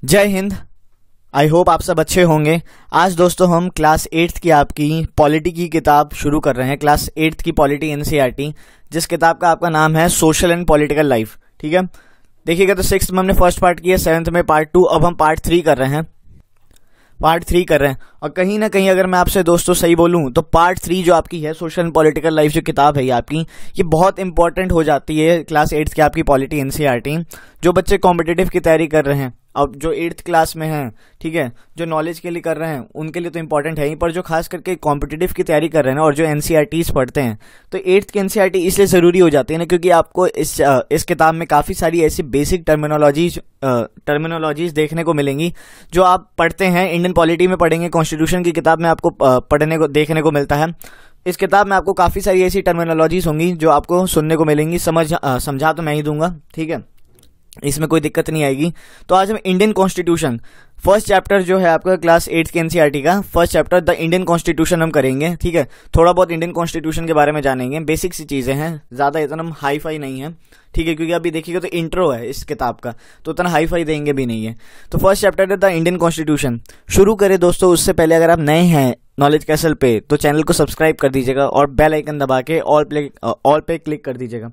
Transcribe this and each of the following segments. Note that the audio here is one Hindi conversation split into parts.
जय हिंद। आई होप आप सब अच्छे होंगे। आज दोस्तों हम क्लास 8th की आपकी पॉलिटी की किताब शुरू कर रहे हैं। क्लास 8th की पॉलिटी एनसीईआरटी, जिस किताब का आपका नाम है सोशल एंड पॉलिटिकल लाइफ। ठीक है, देखिएगा तो 6th में हमने फर्स्ट पार्ट किया, 7th में पार्ट 2, अब हम पार्ट 3 कर रहे हैं। और कहीं ना कहीं अगर मैं आपसे दोस्तों सही बोलूं तो पार्ट 3 जो आपकी है सोशल एंड पॉलिटिकल लाइफ जो किताब है ये आपकी, ये बहुत इंपॉर्टेंट हो जाती है क्लास 8th की आपकी पॉलिटी एनसीईआरटी। जो बच्चे कॉम्पिटिटिव की तैयारी कर रहे हैं, अब जो 8th क्लास में हैं, ठीक है, जो नॉलेज के लिए कर रहे हैं उनके लिए तो इंपॉर्टेंट है ही, पर जो खास करके कॉम्पिटिटिव की तैयारी कर रहे हैं और जो एनसीईआरटीज पढ़ते हैं, तो 8th की एनसीईआरटी इसलिए जरूरी हो जाती है ना, क्योंकि आपको इस किताब में काफी सारी ऐसी बेसिक टर्मिनोलॉजीज देखने को मिलेंगी जो आप पढ़ते हैं इंडियन पॉलिटी में पढ़ेंगे, कॉन्स्टिट्यूशन की किताब में आपको पढ़ने को देखने को मिलता है। इस किताब में आपको काफी सारी ऐसी टर्मिनोलॉजीज होंगी जो आपको सुनने को मिलेंगी। समझा तो मैं ही दूंगा, ठीक है, इसमें कोई दिक्कत नहीं आएगी। तो आज हम इंडियन कॉन्स्टिट्यूशन फर्स्ट चैप्टर जो है आपका क्लास 8th के एनसीईआरटी का first chapter the Indian constitution हम करेंगे। ठीक है, थोड़ा बहुत इंडियन कॉन्स्टिट्यूशन के बारे में जानेंगे, बेसिक सी चीजें हैं, ज्यादा इतना हम हाई फाई नहीं है, ठीक है, क्योंकि अभी देखिएगा तो इंट्रो है इस किताब का, तो उतना हाई फाई देंगे भी नहीं है। तो फर्स्ट चैप्टर है द इंडियन कॉन्स्टिट्यूशन। शुरू करें दोस्तों, उससे पहले अगर आप नए हैं नॉलेज कैसल पे तो चैनल को सब्सक्राइब कर दीजिएगा और बेल आइकन दबा के ऑल पे क्लिक कर दीजिएगा।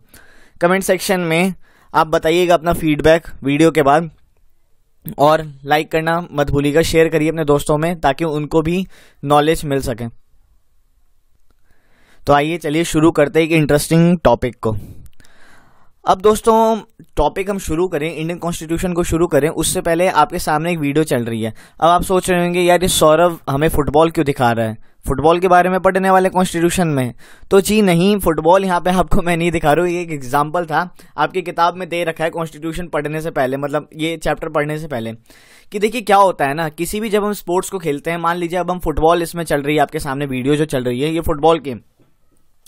कमेंट सेक्शन में आप बताइएगा अपना फीडबैक वीडियो के बाद, और लाइक करना मत भूलिएगा, शेयर करिए अपने दोस्तों में ताकि उनको भी नॉलेज मिल सके। तो आइए चलिए शुरू करते हैं एक इंटरेस्टिंग टॉपिक को। अब दोस्तों टॉपिक हम शुरू करें, इंडियन कॉन्स्टिट्यूशन को शुरू करें, उससे पहले आपके सामने एक वीडियो चल रही है। अब आप सोच रहे होंगे यार ये सौरभ हमें फुटबॉल क्यों दिखा रहा है, फुटबॉल के बारे में पढ़ने वाले कॉन्स्टिट्यूशन में? तो जी नहीं, फुटबॉल यहाँ पे आपको मैं नहीं दिखा रहा हूँ, ये एक एग्जाम्पल था, आपकी किताब में दे रखा है कॉन्स्टिट्यूशन पढ़ने से पहले, मतलब ये चैप्टर पढ़ने से पहले, कि देखिए क्या होता है ना, किसी भी जब हम स्पोर्ट्स को खेलते हैं, मान लीजिए अब हम फुटबॉल, इसमें चल रही है आपके सामने वीडियो जो चल रही है ये फुटबॉल की।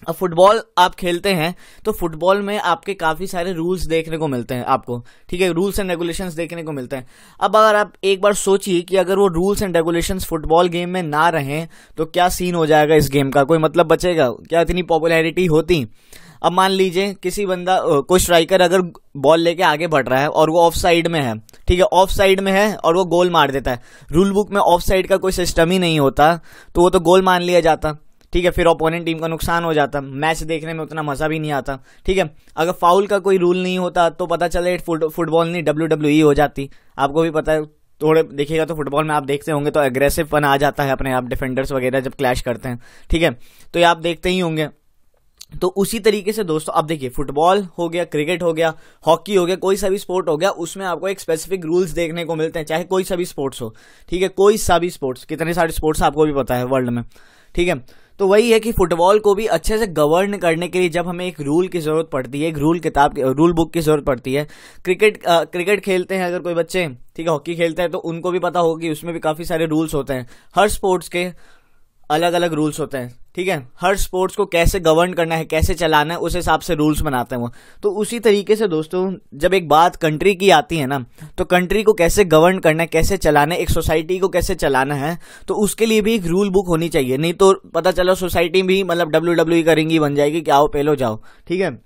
अब फुटबॉल आप खेलते हैं तो फुटबॉल में आपके काफी सारे रूल्स देखने को मिलते हैं आपको, ठीक है, रूल्स एंड रेगुलेशंस देखने को मिलते हैं। अब अगर आप एक बार सोचिए कि अगर वो rules and regulations football game में ना रहें तो क्या सीन हो जाएगा इस गेम का, कोई मतलब बचेगा क्या, इतनी पॉपुलैरिटी होती? अब मान लीजिए किसी बंदा कोई स्ट्राइकर अगर बॉल लेके आगे बढ़ रहा है और वो ऑफ साइड में है, ठीक है, ऑफ साइड में है और वो गोल मार देता है, रूल बुक में ऑफ साइड का कोई सिस्टम ही नहीं होता तो वो तो गोल मान लिया जाता, ठीक है, फिर ओपोनेंट टीम का नुकसान हो जाता, मैच देखने में उतना मजा भी नहीं आता, ठीक है। अगर फाउल का कोई रूल नहीं होता तो पता चले फुटबॉल नहीं WWE हो जाती, आपको भी पता है, थोड़े देखिएगा तो फुटबॉल में आप देखते होंगे तो एग्रेसिव पन आ जाता है अपने आप, डिफेंडर्स वगैरह जब क्लैश करते हैं, ठीक है, तो ये आप देखते ही होंगे। तो उसी तरीके से दोस्तों अब देखिए, फुटबॉल हो गया, क्रिकेट हो गया, हॉकी हो गया, कोई सा भी स्पोर्ट हो गया, उसमें आपको एक स्पेसिफिक रूल्स देखने को मिलते हैं, चाहे कोई सा भी स्पोर्ट्स हो, ठीक है, कोई सा भी स्पोर्ट्स, कितने सारे स्पोर्ट्स आपको भी पता है वर्ल्ड में, ठीक है। तो वही है कि फुटबॉल को भी अच्छे से गवर्न करने के लिए जब हमें एक रूल की जरूरत पड़ती है, एक रूल बुक की जरूरत पड़ती है। क्रिकेट खेलते हैं अगर कोई बच्चे, ठीक है, हॉकी खेलते हैं तो उनको भी पता होगा कि उसमें भी काफी सारे रूल्स होते हैं, हर स्पोर्ट्स के अलग अलग रूल्स होते हैं, ठीक है, हर स्पोर्ट्स को कैसे गवर्न करना है, कैसे चलाना है, उस हिसाब से रूल्स बनाते हैं वो। तो उसी तरीके से दोस्तों जब एक बात कंट्री की आती है ना, तो कंट्री को कैसे गवर्न करना है, कैसे चलाना है, एक सोसाइटी को कैसे चलाना है, तो उसके लिए भी एक रूल बुक होनी चाहिए। नहीं तो पता चला सोसाइटी भी मतलब WWE का रिंग ही बन जाएगी कि आओ पहलो जाओ, ठीक है,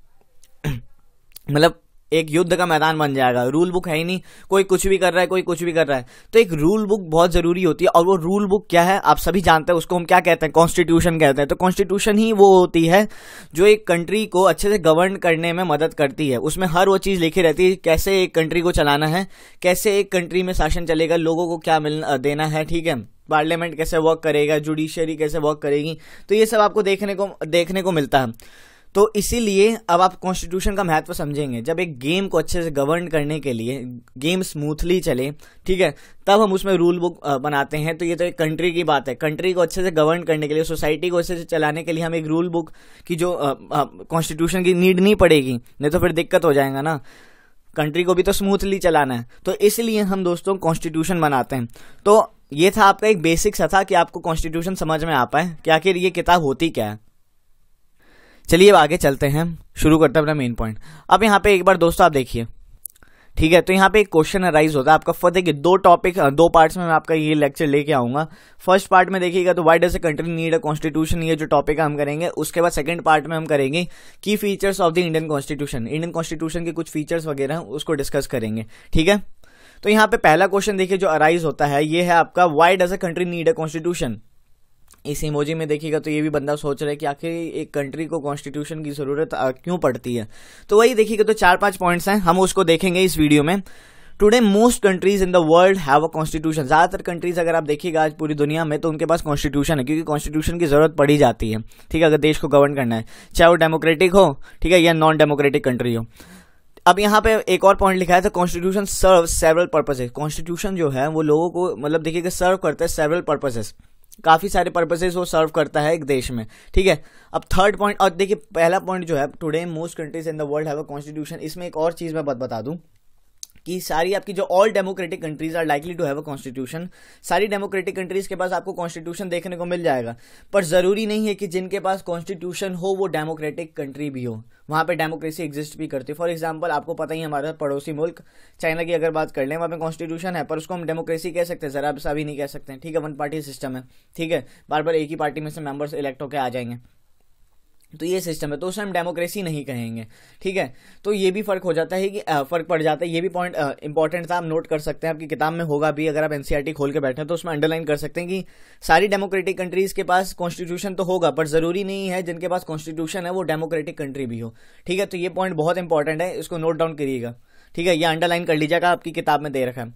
मतलब एक युद्ध का मैदान बन जाएगा, रूल बुक है ही नहीं, कोई कुछ भी कर रहा है, कोई कुछ भी कर रहा है। तो एक रूल बुक बहुत जरूरी होती है, और वो रूल बुक क्या है आप सभी जानते हैं, उसको हम क्या कहते हैं, कॉन्स्टिट्यूशन कहते हैं। तो कॉन्स्टिट्यूशन ही वो होती है जो एक कंट्री को अच्छे से गवर्न करने में मदद करती है, उसमें हर वो चीज लिखी रहती है, कैसे एक कंट्री को चलाना है, कैसे एक कंट्री में शासन चलेगा, लोगों को क्या देना है, ठीक है, पार्लियामेंट कैसे वर्क करेगा, जुडिशियरी कैसे वर्क करेगी, तो ये सब आपको देखने को मिलता है। तो इसीलिए अब आप कॉन्स्टिट्यूशन का महत्व समझेंगे, जब एक गेम को अच्छे से गवर्न करने के लिए, गेम स्मूथली चले, ठीक है, तब हम उसमें रूल बुक बनाते हैं। तो ये तो एक कंट्री की बात है, कंट्री को अच्छे से गवर्न करने के लिए, सोसाइटी को अच्छे से चलाने के लिए हम एक रूल बुक की जो कॉन्स्टिट्यूशन की नीड नहीं पड़ेगी, नहीं तो फिर दिक्कत हो जाएगा ना, कंट्री को भी तो स्मूथली चलाना है। तो इसलिए हम दोस्तों कॉन्स्टिट्यूशन बनाते हैं। तो ये था आपका एक बेसिक सा था कि आपको कॉन्स्टिट्यूशन समझ में आ पाए कि आखिर ये किताब होती क्या है। चलिए अब आगे चलते हैं, शुरू करते हैं अपना मेन पॉइंट। अब यहाँ पे एक बार दोस्तों आप देखिए, ठीक है, तो यहाँ पे एक क्वेश्चन अराइज होता है आपका। देखिए दो पार्ट्स में मैं आपका ये लेक्चर लेके आऊंगा। फर्स्ट पार्ट में देखिएगा तो why does a country need a constitution, ये जो टॉपिक हम करेंगे। उसके बाद सेकंड पार्ट में हम करेंगे की features of the Indian constitution, Indian constitution के कुछ फीचर्स वगैरह उसको डिस्कस करेंगे, ठीक है। तो यहाँ पे पहला क्वेश्चन देखिए जो अराइज होता है ये है आपका, why does a country need a constitution. इस इमोजी में देखिएगा तो ये भी बंदा सोच रहा है कि आखिर एक कंट्री को कॉन्स्टिट्यूशन की जरूरत क्यों पड़ती है। तो वही देखिएगा तो 4-5 पॉइंट्स हैं, हम उसको देखेंगे इस वीडियो में। Today most countries in the world have a constitution. ज्यादातर कंट्रीज अगर आप देखिएगा आज पूरी दुनिया में तो उनके पास कॉन्स्टिट्यूशन है, क्योंकि कॉन्स्टिट्यूशन की जरूरत पड़ी जाती है, ठीक है, अगर देश को गवर्न करना है, चाहे वो डेमोक्रेटिक हो, ठीक है, या नॉन डेमोक्रेटिक कंट्री हो। अब यहाँ पे एक और पॉइंट लिखा है था, कॉन्स्टिट्यूशन सर्व सेवरल पर्पसेस। कॉन्स्टिट्यूशन जो है वो लोगों को मतलब देखिएगा सर्व करता है सेवरल पर्पसेस, काफी सारे पर्पसेस वो सर्व करता है एक देश में, ठीक है। अब थर्ड पॉइंट, और देखिए पहला पॉइंट जो है today most countries in the world have a constitution, इसमें एक और चीज मैं बता दूं कि सारी आपकी जो all democratic countries are likely to have a constitution. सारी डेमोक्रेटिक कंट्रीज के पास आपको कॉन्स्टिट्यूशन देखने को मिल जाएगा, पर जरूरी नहीं है कि जिनके पास कॉन्स्टिट्यूशन हो वो डेमोक्रेटिक कंट्री भी हो, वहां पे डेमोक्रेसी एग्जिस्ट भी करती है। फॉर एग्जांपल आपको पता ही हमारा पड़ोसी मुल्क चाइना की अगर बात कर लें, वहां पे कॉन्स्टिट्यूशन है पर उसको हम डेमोक्रेसी कह सकते हैं, जरा सा भी नहीं कह सकते हैं, ठीक है, वन पार्टी सिस्टम है, ठीक है, बार बार एक ही पार्टी में से मेंबर्स इलेक्ट होकर आ जाएंगे, तो ये सिस्टम है, तो उसे हम डेमोक्रेसी नहीं कहेंगे, ठीक है। तो ये भी फर्क हो जाता है कि फर्क पड़ जाता है, ये भी पॉइंट इंपॉर्टेंट था, आप नोट कर सकते हैं, आपकी किताब में होगा भी, अगर आप एनसीईआरटी खोल के बैठे हैं तो उसमें अंडरलाइन कर सकते हैं कि सारी डेमोक्रेटिक कंट्रीज के पास कॉन्स्टिट्यूशन तो होगा, पर जरूरी नहीं है जिनके पास कॉन्स्टिट्यूशन है वो डेमोक्रेटिक कंट्री भी हो, ठीक है। तो ये पॉइंट बहुत इंपॉर्टेंट है, इसको नोट डाउन करिएगा, ठीक है, ये अंडरलाइन कर लीजिएगा, आपकी किताब में दे रखा है।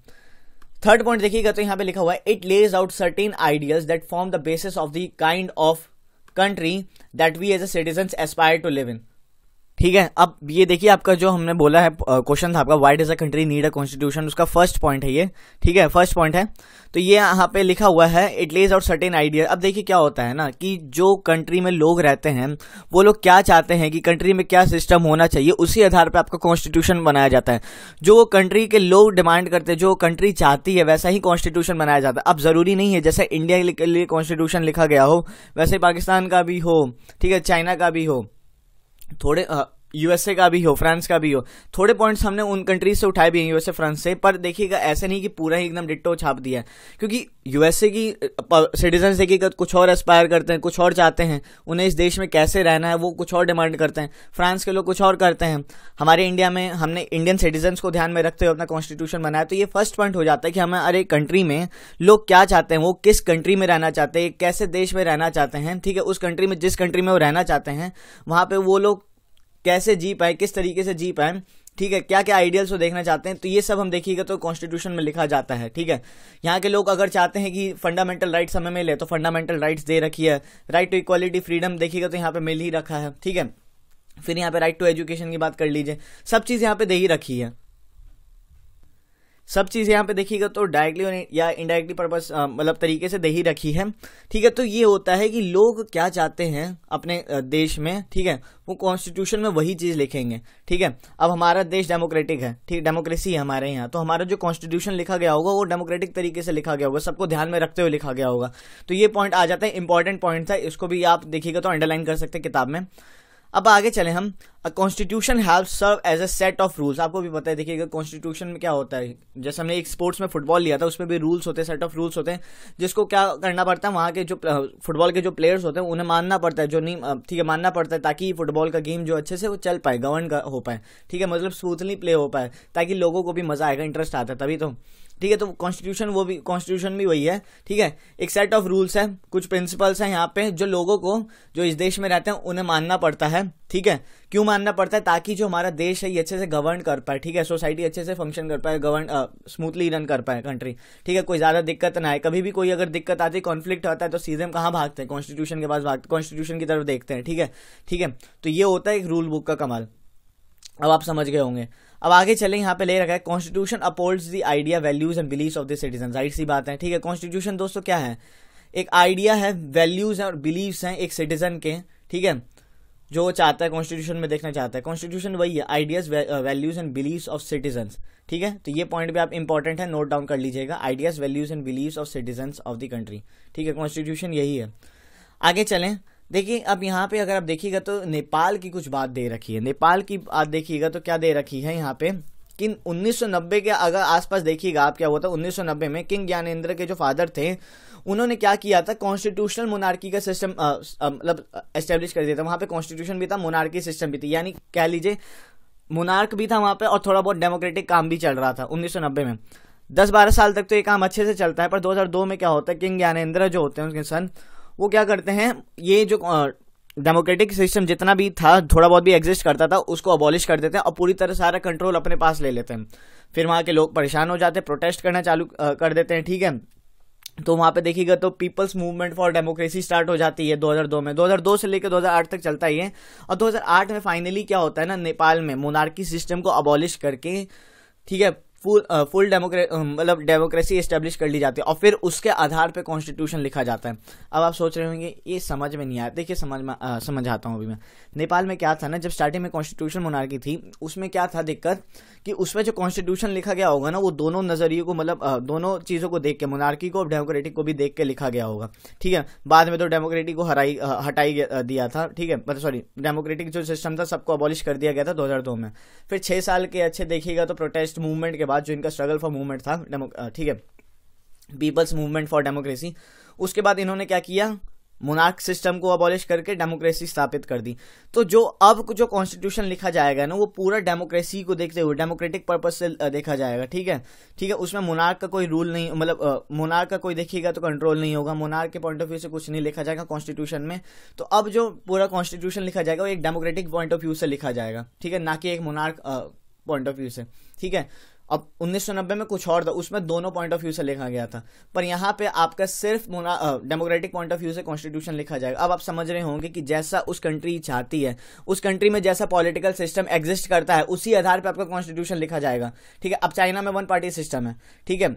थर्ड पॉइंट देखिएगा तो यहाँ पे लिखा हुआ है, it lays out certain ideas that form the basis of the kind of country that we as a citizens aspire to live in, ठीक है। अब ये देखिए आपका जो हमने बोला है क्वेश्चन था आपका, why does a country need a constitution, उसका फर्स्ट पॉइंट है ये, ठीक है, फर्स्ट पॉइंट है। तो ये यहाँ पे लिखा हुआ है, it lays out certain idea. अब देखिए क्या होता है ना कि जो कंट्री में लोग रहते हैं वो लोग क्या चाहते हैं कि कंट्री में क्या सिस्टम होना चाहिए, उसी आधार पर आपका कॉन्स्टिट्यूशन बनाया जाता है। जो कंट्री के लोग डिमांड करते हैं, जो कंट्री चाहती है वैसा ही कॉन्स्टिट्यूशन बनाया जाता है। अब जरूरी नहीं है जैसे इंडिया के लिए कॉन्स्टिट्यूशन लिखा गया हो वैसे पाकिस्तान का भी हो, ठीक है, चाइना का भी हो, थोड़े यूएसए का भी हो, फ्रांस का भी हो, थोड़े पॉइंट्स हमने उन कंट्रीज से उठाए भी हैं, यूएसए फ्रांस से, पर देखिएगा ऐसे नहीं कि पूरा ही एकदम डिट्टो छाप दिया है, क्योंकि यूएसए की सिटीजन देखिएगा कुछ और एस्पायर करते हैं, कुछ और चाहते हैं, उन्हें इस देश में कैसे रहना है वो कुछ और डिमांड करते हैं, फ्रांस के लोग कुछ और करते हैं। हमारे इंडिया में हमने इंडियन सिटीजन को ध्यान में रखते हुए अपना कॉन्स्टिट्यूशन बनाया। तो ये फर्स्ट पॉइंट हो जाता है कि हमारे कंट्री में लोग क्या चाहते हैं, वो किस कंट्री में रहना चाहते हैं, कैसे देश में रहना चाहते हैं, ठीक है, उस कंट्री में जिस कंट्री में वो रहना चाहते हैं वहां पे वो लोग कैसे जी पाए, किस तरीके से जी पाए, ठीक है, क्या क्या आइडियल्स वो देखना चाहते हैं, तो ये सब हम देखिएगा तो कॉन्स्टिट्यूशन में लिखा जाता है, ठीक है। यहाँ के लोग अगर चाहते हैं कि फंडामेंटल राइट्स हमें मिले तो फंडामेंटल राइट्स दे रखी है, राइट टू इक्वालिटी फ्रीडम देखिएगा तो यहाँ पे मिल ही रखा है, ठीक है। फिर यहाँ पे राइट टू एजुकेशन की बात कर लीजिए, सब चीज यहाँ पे दे ही रखी है, सब चीज यहाँ पे देखिएगा तो डायरेक्टली या इनडायरेक्टली पर्पस मतलब तरीके से दे ही रखी है, ठीक है। तो ये होता है कि लोग क्या चाहते हैं अपने देश में, ठीक है, वो कॉन्स्टिट्यूशन में वही चीज लिखेंगे, ठीक है। अब हमारा देश डेमोक्रेटिक है, ठीक, डेमोक्रेसी है हमारे यहाँ, तो हमारा जो कॉन्स्टिट्यूशन लिखा गया होगा वो डेमोक्रेटिक तरीके से लिखा गया होगा, सबको ध्यान में रखते हुए लिखा गया होगा। तो ये पॉइंट आ जाता है, इंपॉर्टेंट पॉइंट था, इसको भी आप देखिएगा तो अंडरलाइन कर सकते हैं किताब में। अब आगे चले हम, a constitution have serve as a set of rules. आपको भी पता है देखिएगा कॉन्स्टिट्यूशन में क्या होता है, जैसे हमने एक स्पोर्ट्स में फुटबॉल लिया था उसमें भी रूल्स होते हैं, सेट ऑफ रूल्स होते हैं, जिसको क्या करना पड़ता है, वहाँ के जो फुटबॉल के जो प्लेयर्स होते हैं उन्हें मानना पड़ता है, जो नहीं, ठीक है, मानना पड़ता है, ताकि फुटबॉल का गेम जो अच्छे से वो चल पाए, गवर्न हो पाए, ठीक है, मतलब स्मूथली प्ले हो पाए, ताकि लोगों को भी मजा आएगा, इंटरेस्ट आता है तभी तो, ठीक है। तो कॉन्स्टिट्यूशन भी वही है, ठीक है, एक सेट ऑफ रूल्स है, कुछ प्रिंसिपल्स हैं यहाँ पे जो लोगों को जो इस देश में रहते हैं उन्हें मानना पड़ता है, ठीक है। क्यों मानना पड़ता है, ताकि जो हमारा देश है ये अच्छे से गवर्न कर पाए, ठीक है, सोसाइटी अच्छे से फंक्शन कर पाए, गवर्न स्मूथली रन कर पाए कंट्री, ठीक है, कोई ज्यादा दिक्कत ना आए। कभी भी कोई अगर दिक्कत आती है, कॉन्फ्लिक्ट आता है, तो सीधे हम कहाँ भागते हैं, कॉन्स्टिट्यूशन के पास भागते, कॉन्स्टिट्यूशन की तरफ देखते हैं, ठीक है, ठीक है। तो ये होता है एक रूल बुक का कमाल, अब आप समझ गए होंगे। अब आगे चलें, यहाँ पे ले रखा है, constitution upholds the idea, values and believes of the citizen. जाहिर सी बात है, ठीक है, कॉन्स्टिट्यूशन दोस्तों क्या है, एक आइडिया है, वैल्यूज और बिलीव्स हैं एक सिटीजन के, ठीक है, जो चाहता है कॉन्स्टिट्यूशन में देखना चाहता है। कॉन्स्टिट्यूशन वही है, ideas, values and believes of citizens, ठीक है। तो ये पॉइंट भी आप इंपॉर्टेंट है, नोट डाउन कर लीजिएगा, ideas, values and believes of citizens of the country, ठीक है, कॉन्स्टिट्यूशन यही है। आगे चलें, देखिए अब यहाँ पे अगर आप देखिएगा तो नेपाल की कुछ बात दे रखी है, नेपाल की बात देखिएगा तो क्या दे रखी है यहाँ पे कि 1990 के अगर आसपास देखिएगा आप, क्या हुआ था 1990 में, किंग ज्ञानेंद्र के जो फादर थे उन्होंने क्या किया था, कॉन्स्टिट्यूशनल मोनार्की का सिस्टम मतलब एस्टेब्लिश कर दिया था। वहां पे कॉन्स्टिट्यूशन भी था, मोनार्की सिस्टम भी थी, यानी कह लीजिए मोनार्क भी था वहां पे और थोड़ा बहुत डेमोक्रेटिक काम भी चल रहा था 1990 में। 10-12 साल तक तो ये काम अच्छे से चलता है, पर 2002 में क्या होता है, किंग ज्ञानेंद्र जो होते हैं उनके सन, वो क्या करते हैं, ये जो डेमोक्रेटिक सिस्टम जितना भी था, थोड़ा बहुत भी एग्जिस्ट करता था, उसको अबॉलिश कर देते हैं और पूरी तरह सारा कंट्रोल अपने पास ले लेते हैं। फिर वहाँ के लोग परेशान हो जाते हैं, प्रोटेस्ट करना चालू कर देते हैं, ठीक है। तो वहाँ पे देखिएगा तो people's movement for democracy start हो जाती है 2002 में। 2002 से लेकर 2008 तक चलता ही है। और 2008 में फाइनली क्या होता है ना, नेपाल में मोनार्की सिस्टम को अबॉलिश करके, ठीक है, फुल डेमोक्रेसी एस्टेब्लिश कर ली जाती है और फिर उसके आधार पे कॉन्स्टिट्यूशन लिखा जाता है। अब आप सोच रहे होंगे ये समझ में नहीं आया, देखिए समझाता हूँ अभी मैं। नेपाल में क्या था ना, जब स्टार्टिंग में कॉन्स्टिट्यूशन मोनार्की थी, उसमें क्या था दिक्कत कि उसमें जो कॉन्स्टिट्यूशन लिखा गया होगा ना, वो दोनों नजरिए को, मतलब दोनों चीज़ों को देख के, मोनार्की को और डेमोक्रेटिक को भी देख के लिखा गया होगा, ठीक है। बाद में तो डेमोक्रेटिक को हटाई दिया था, ठीक है, मतलब सॉरी, डेमोक्रेटिक जो सिस्टम था सबको अबॉलिश कर दिया गया था 2002 में। फिर 6 साल के अच्छे देखिएगा तो प्रोटेस्ट मूवमेंट के बाद, जो इनका स्ट्रगल फॉर मूवमेंट था, ठीक है, पीपल्स मूवमेंट फॉर डेमोक्रेसी, उसके बाद इन्होंने क्या किया, मोनार्क सिस्टम को अबॉलिश करके डेमोक्रेसी स्थापित कर दी। तो जो अब जो कॉन्स्टिट्यूशन लिखा जाएगा ना, वो पूरा डेमोक्रेसी को देखते हुए, डेमोक्रेटिक पर्पस से देखा जाएगा, ठीक है, ठीक है। उसमें मोनार्क का कोई रूल नहीं, मतलब मोनार्क का कोई देखिएगा तो कंट्रोल नहीं होगा, मोनार्क के पॉइंट ऑफ व्यू से कुछ नहीं लिखा जाएगा कॉन्स्टिट्यूशन में। तो अब जो पूरा कॉन्स्टिट्यूशन लिखा जाएगा वो एक डेमोक्रेटिक पॉइंट ऑफ व्यू से लिखा जाएगा, ठीक है, ना कि एक मोनार्क पॉइंट ऑफ व्यू से, ठीक है। अब 1990 में कुछ और था, उसमें दोनों पॉइंट ऑफ व्यू से लिखा गया था, पर यहाँ पे आपका सिर्फ डेमोक्रेटिक पॉइंट ऑफ व्यू से कॉन्स्टिट्यूशन लिखा जाएगा। अब आप समझ रहे होंगे कि जैसा उस कंट्री चाहती है, उस कंट्री में जैसा पॉलिटिकल सिस्टम एग्जिस्ट करता है, उसी आधार पे आपका कॉन्स्टिट्यूशन लिखा जाएगा, ठीक है। अब चाइना में 1 पार्टी सिस्टम है, ठीक है,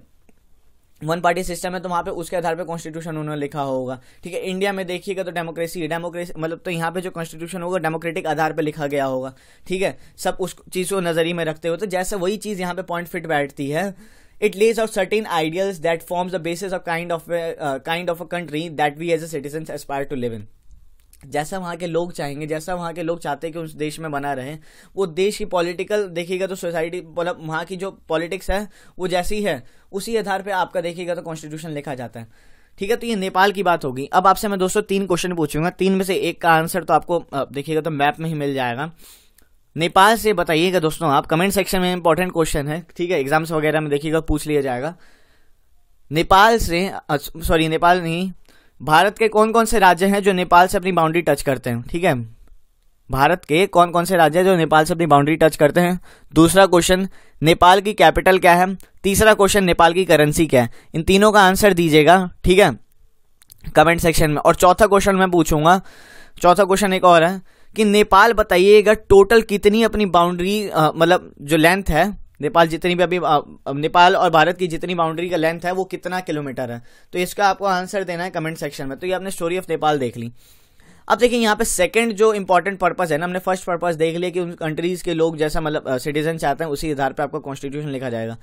1 पार्टी सिस्टम है, तो वहां पे उसके आधार पे कॉन्स्टिट्यूशन उन्होंने लिखा होगा, ठीक है। इंडिया में देखिएगा तो डेमोक्रेसी मतलब, तो यहाँ पे जो कॉन्स्टिट्यूशन होगा डेमोक्रेटिक आधार पे लिखा गया होगा, ठीक है। सब उस चीज को नजरिए में रखते हुए, तो जैसे वही चीज यहाँ पे पॉइंट फिट बैठती है। It lays out certain ideals that forms the basis of kind of a country that we as a citizen aspire to live in. जैसा वहाँ के लोग चाहेंगे, जैसा वहाँ के लोग चाहते हैं कि उस देश में बना रहे, वो देश की पॉलिटिकल देखिएगा तो सोसाइटी, मतलब वहाँ की जो पॉलिटिक्स है वो जैसी है, उसी आधार पे आपका देखिएगा तो कॉन्स्टिट्यूशन लिखा जाता है, ठीक है। तो ये नेपाल की बात होगी। अब आपसे मैं दोस्तों 3 क्वेश्चन पूछूंगा, 3 में से एक का आंसर तो आपको देखिएगा तो मैप में ही मिल जाएगा। नेपाल से बताइएगा दोस्तों आप, कमेंट सेक्शन में इंपॉर्टेंट क्वेश्चन है, ठीक है, एग्जाम्स वगैरह में देखिएगा पूछ लिया जाएगा। नेपाल से, सॉरी नेपाल नहीं, भारत के कौन कौन से राज्य हैं जो नेपाल से अपनी बाउंड्री टच करते हैं, ठीक है, भारत के कौन कौन से राज्य हैं जो नेपाल से अपनी बाउंड्री टच करते हैं। दूसरा क्वेश्चन, नेपाल की कैपिटल क्या है। तीसरा क्वेश्चन, नेपाल की करेंसी क्या है। इन तीनों का आंसर दीजिएगा, ठीक है, कमेंट सेक्शन में। और चौथा क्वेश्चन मैं पूछूंगा, चौथा क्वेश्चन एक और है कि नेपाल बताइएगा टोटल कितनी अपनी बाउंड्री, मतलब जो लेंथ है, नेपाल जितनी भी अभी नेपाल और भारत की जितनी बाउंड्री का लेंथ है वो कितना किलोमीटर है, तो इसका आपको आंसर देना है कमेंट सेक्शन में। तो ये आपने स्टोरी ऑफ नेपाल देख ली। अब देखिए यहाँ पे सेकंड जो इंपॉर्टेंट पर्पस है ना, हमने फर्स्ट पर्पस देख लिया कि उन कंट्रीज के लोग जैसा मतलब सिटीजन चाहते हैं उसी आधार पे आपका कॉन्स्टिट्यूशन लिखा जाएगा।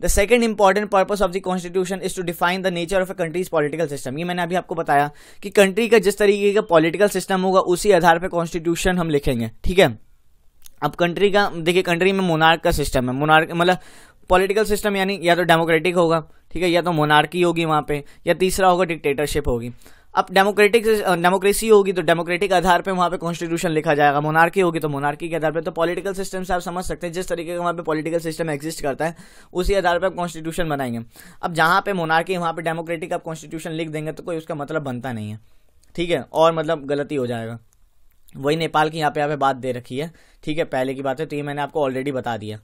The second important purpose of the constitution is to define the nature of a country's political system. ये मैंने अभी आपको बताया कि कंट्री का जिस तरीके का पॉलिटिकल सिस्टम होगा उसी आधार पर कॉन्स्टिट्यूशन हम लिखेंगे, ठीक है। अब कंट्री का देखिए, कंट्री में मोनार्क का सिस्टम है, मोनार्क मतलब पॉलिटिकल सिस्टम, यानी या तो डेमोक्रेटिक होगा, ठीक है, या तो मोनार्की होगी वहां पे, या तीसरा होगा डिक्टेटरशिप होगी। अब डेमोक्रेसी होगी तो डेमोक्रेटिक आधार पे वहां पे कॉन्स्टिट्यूशन लिखा जाएगा, मोनार्की होगी तो मोनार्की के आधार पे। तो पॉलिटिकल सिस्टम से आप समझ सकते हैं जिस तरीके का वहां पे पॉलिटिकल सिस्टम एग्जिस्ट करता है उसी आधार पे आप कॉन्स्टिट्यूशन बनाएंगे। अब जहां पे मोनार्की वहां पे डेमोक्रेटिक आप कॉन्स्टिट्यूशन लिख देंगे तो कोई उसका मतलब बनता नहीं है, ठीक है, और मतलब गलती हो जाएगा। वही नेपाल की यहाँ पे बात दे रखी है, ठीक है, पहले की बात है, तो ये मैंने आपको ऑलरेडी बता दिया,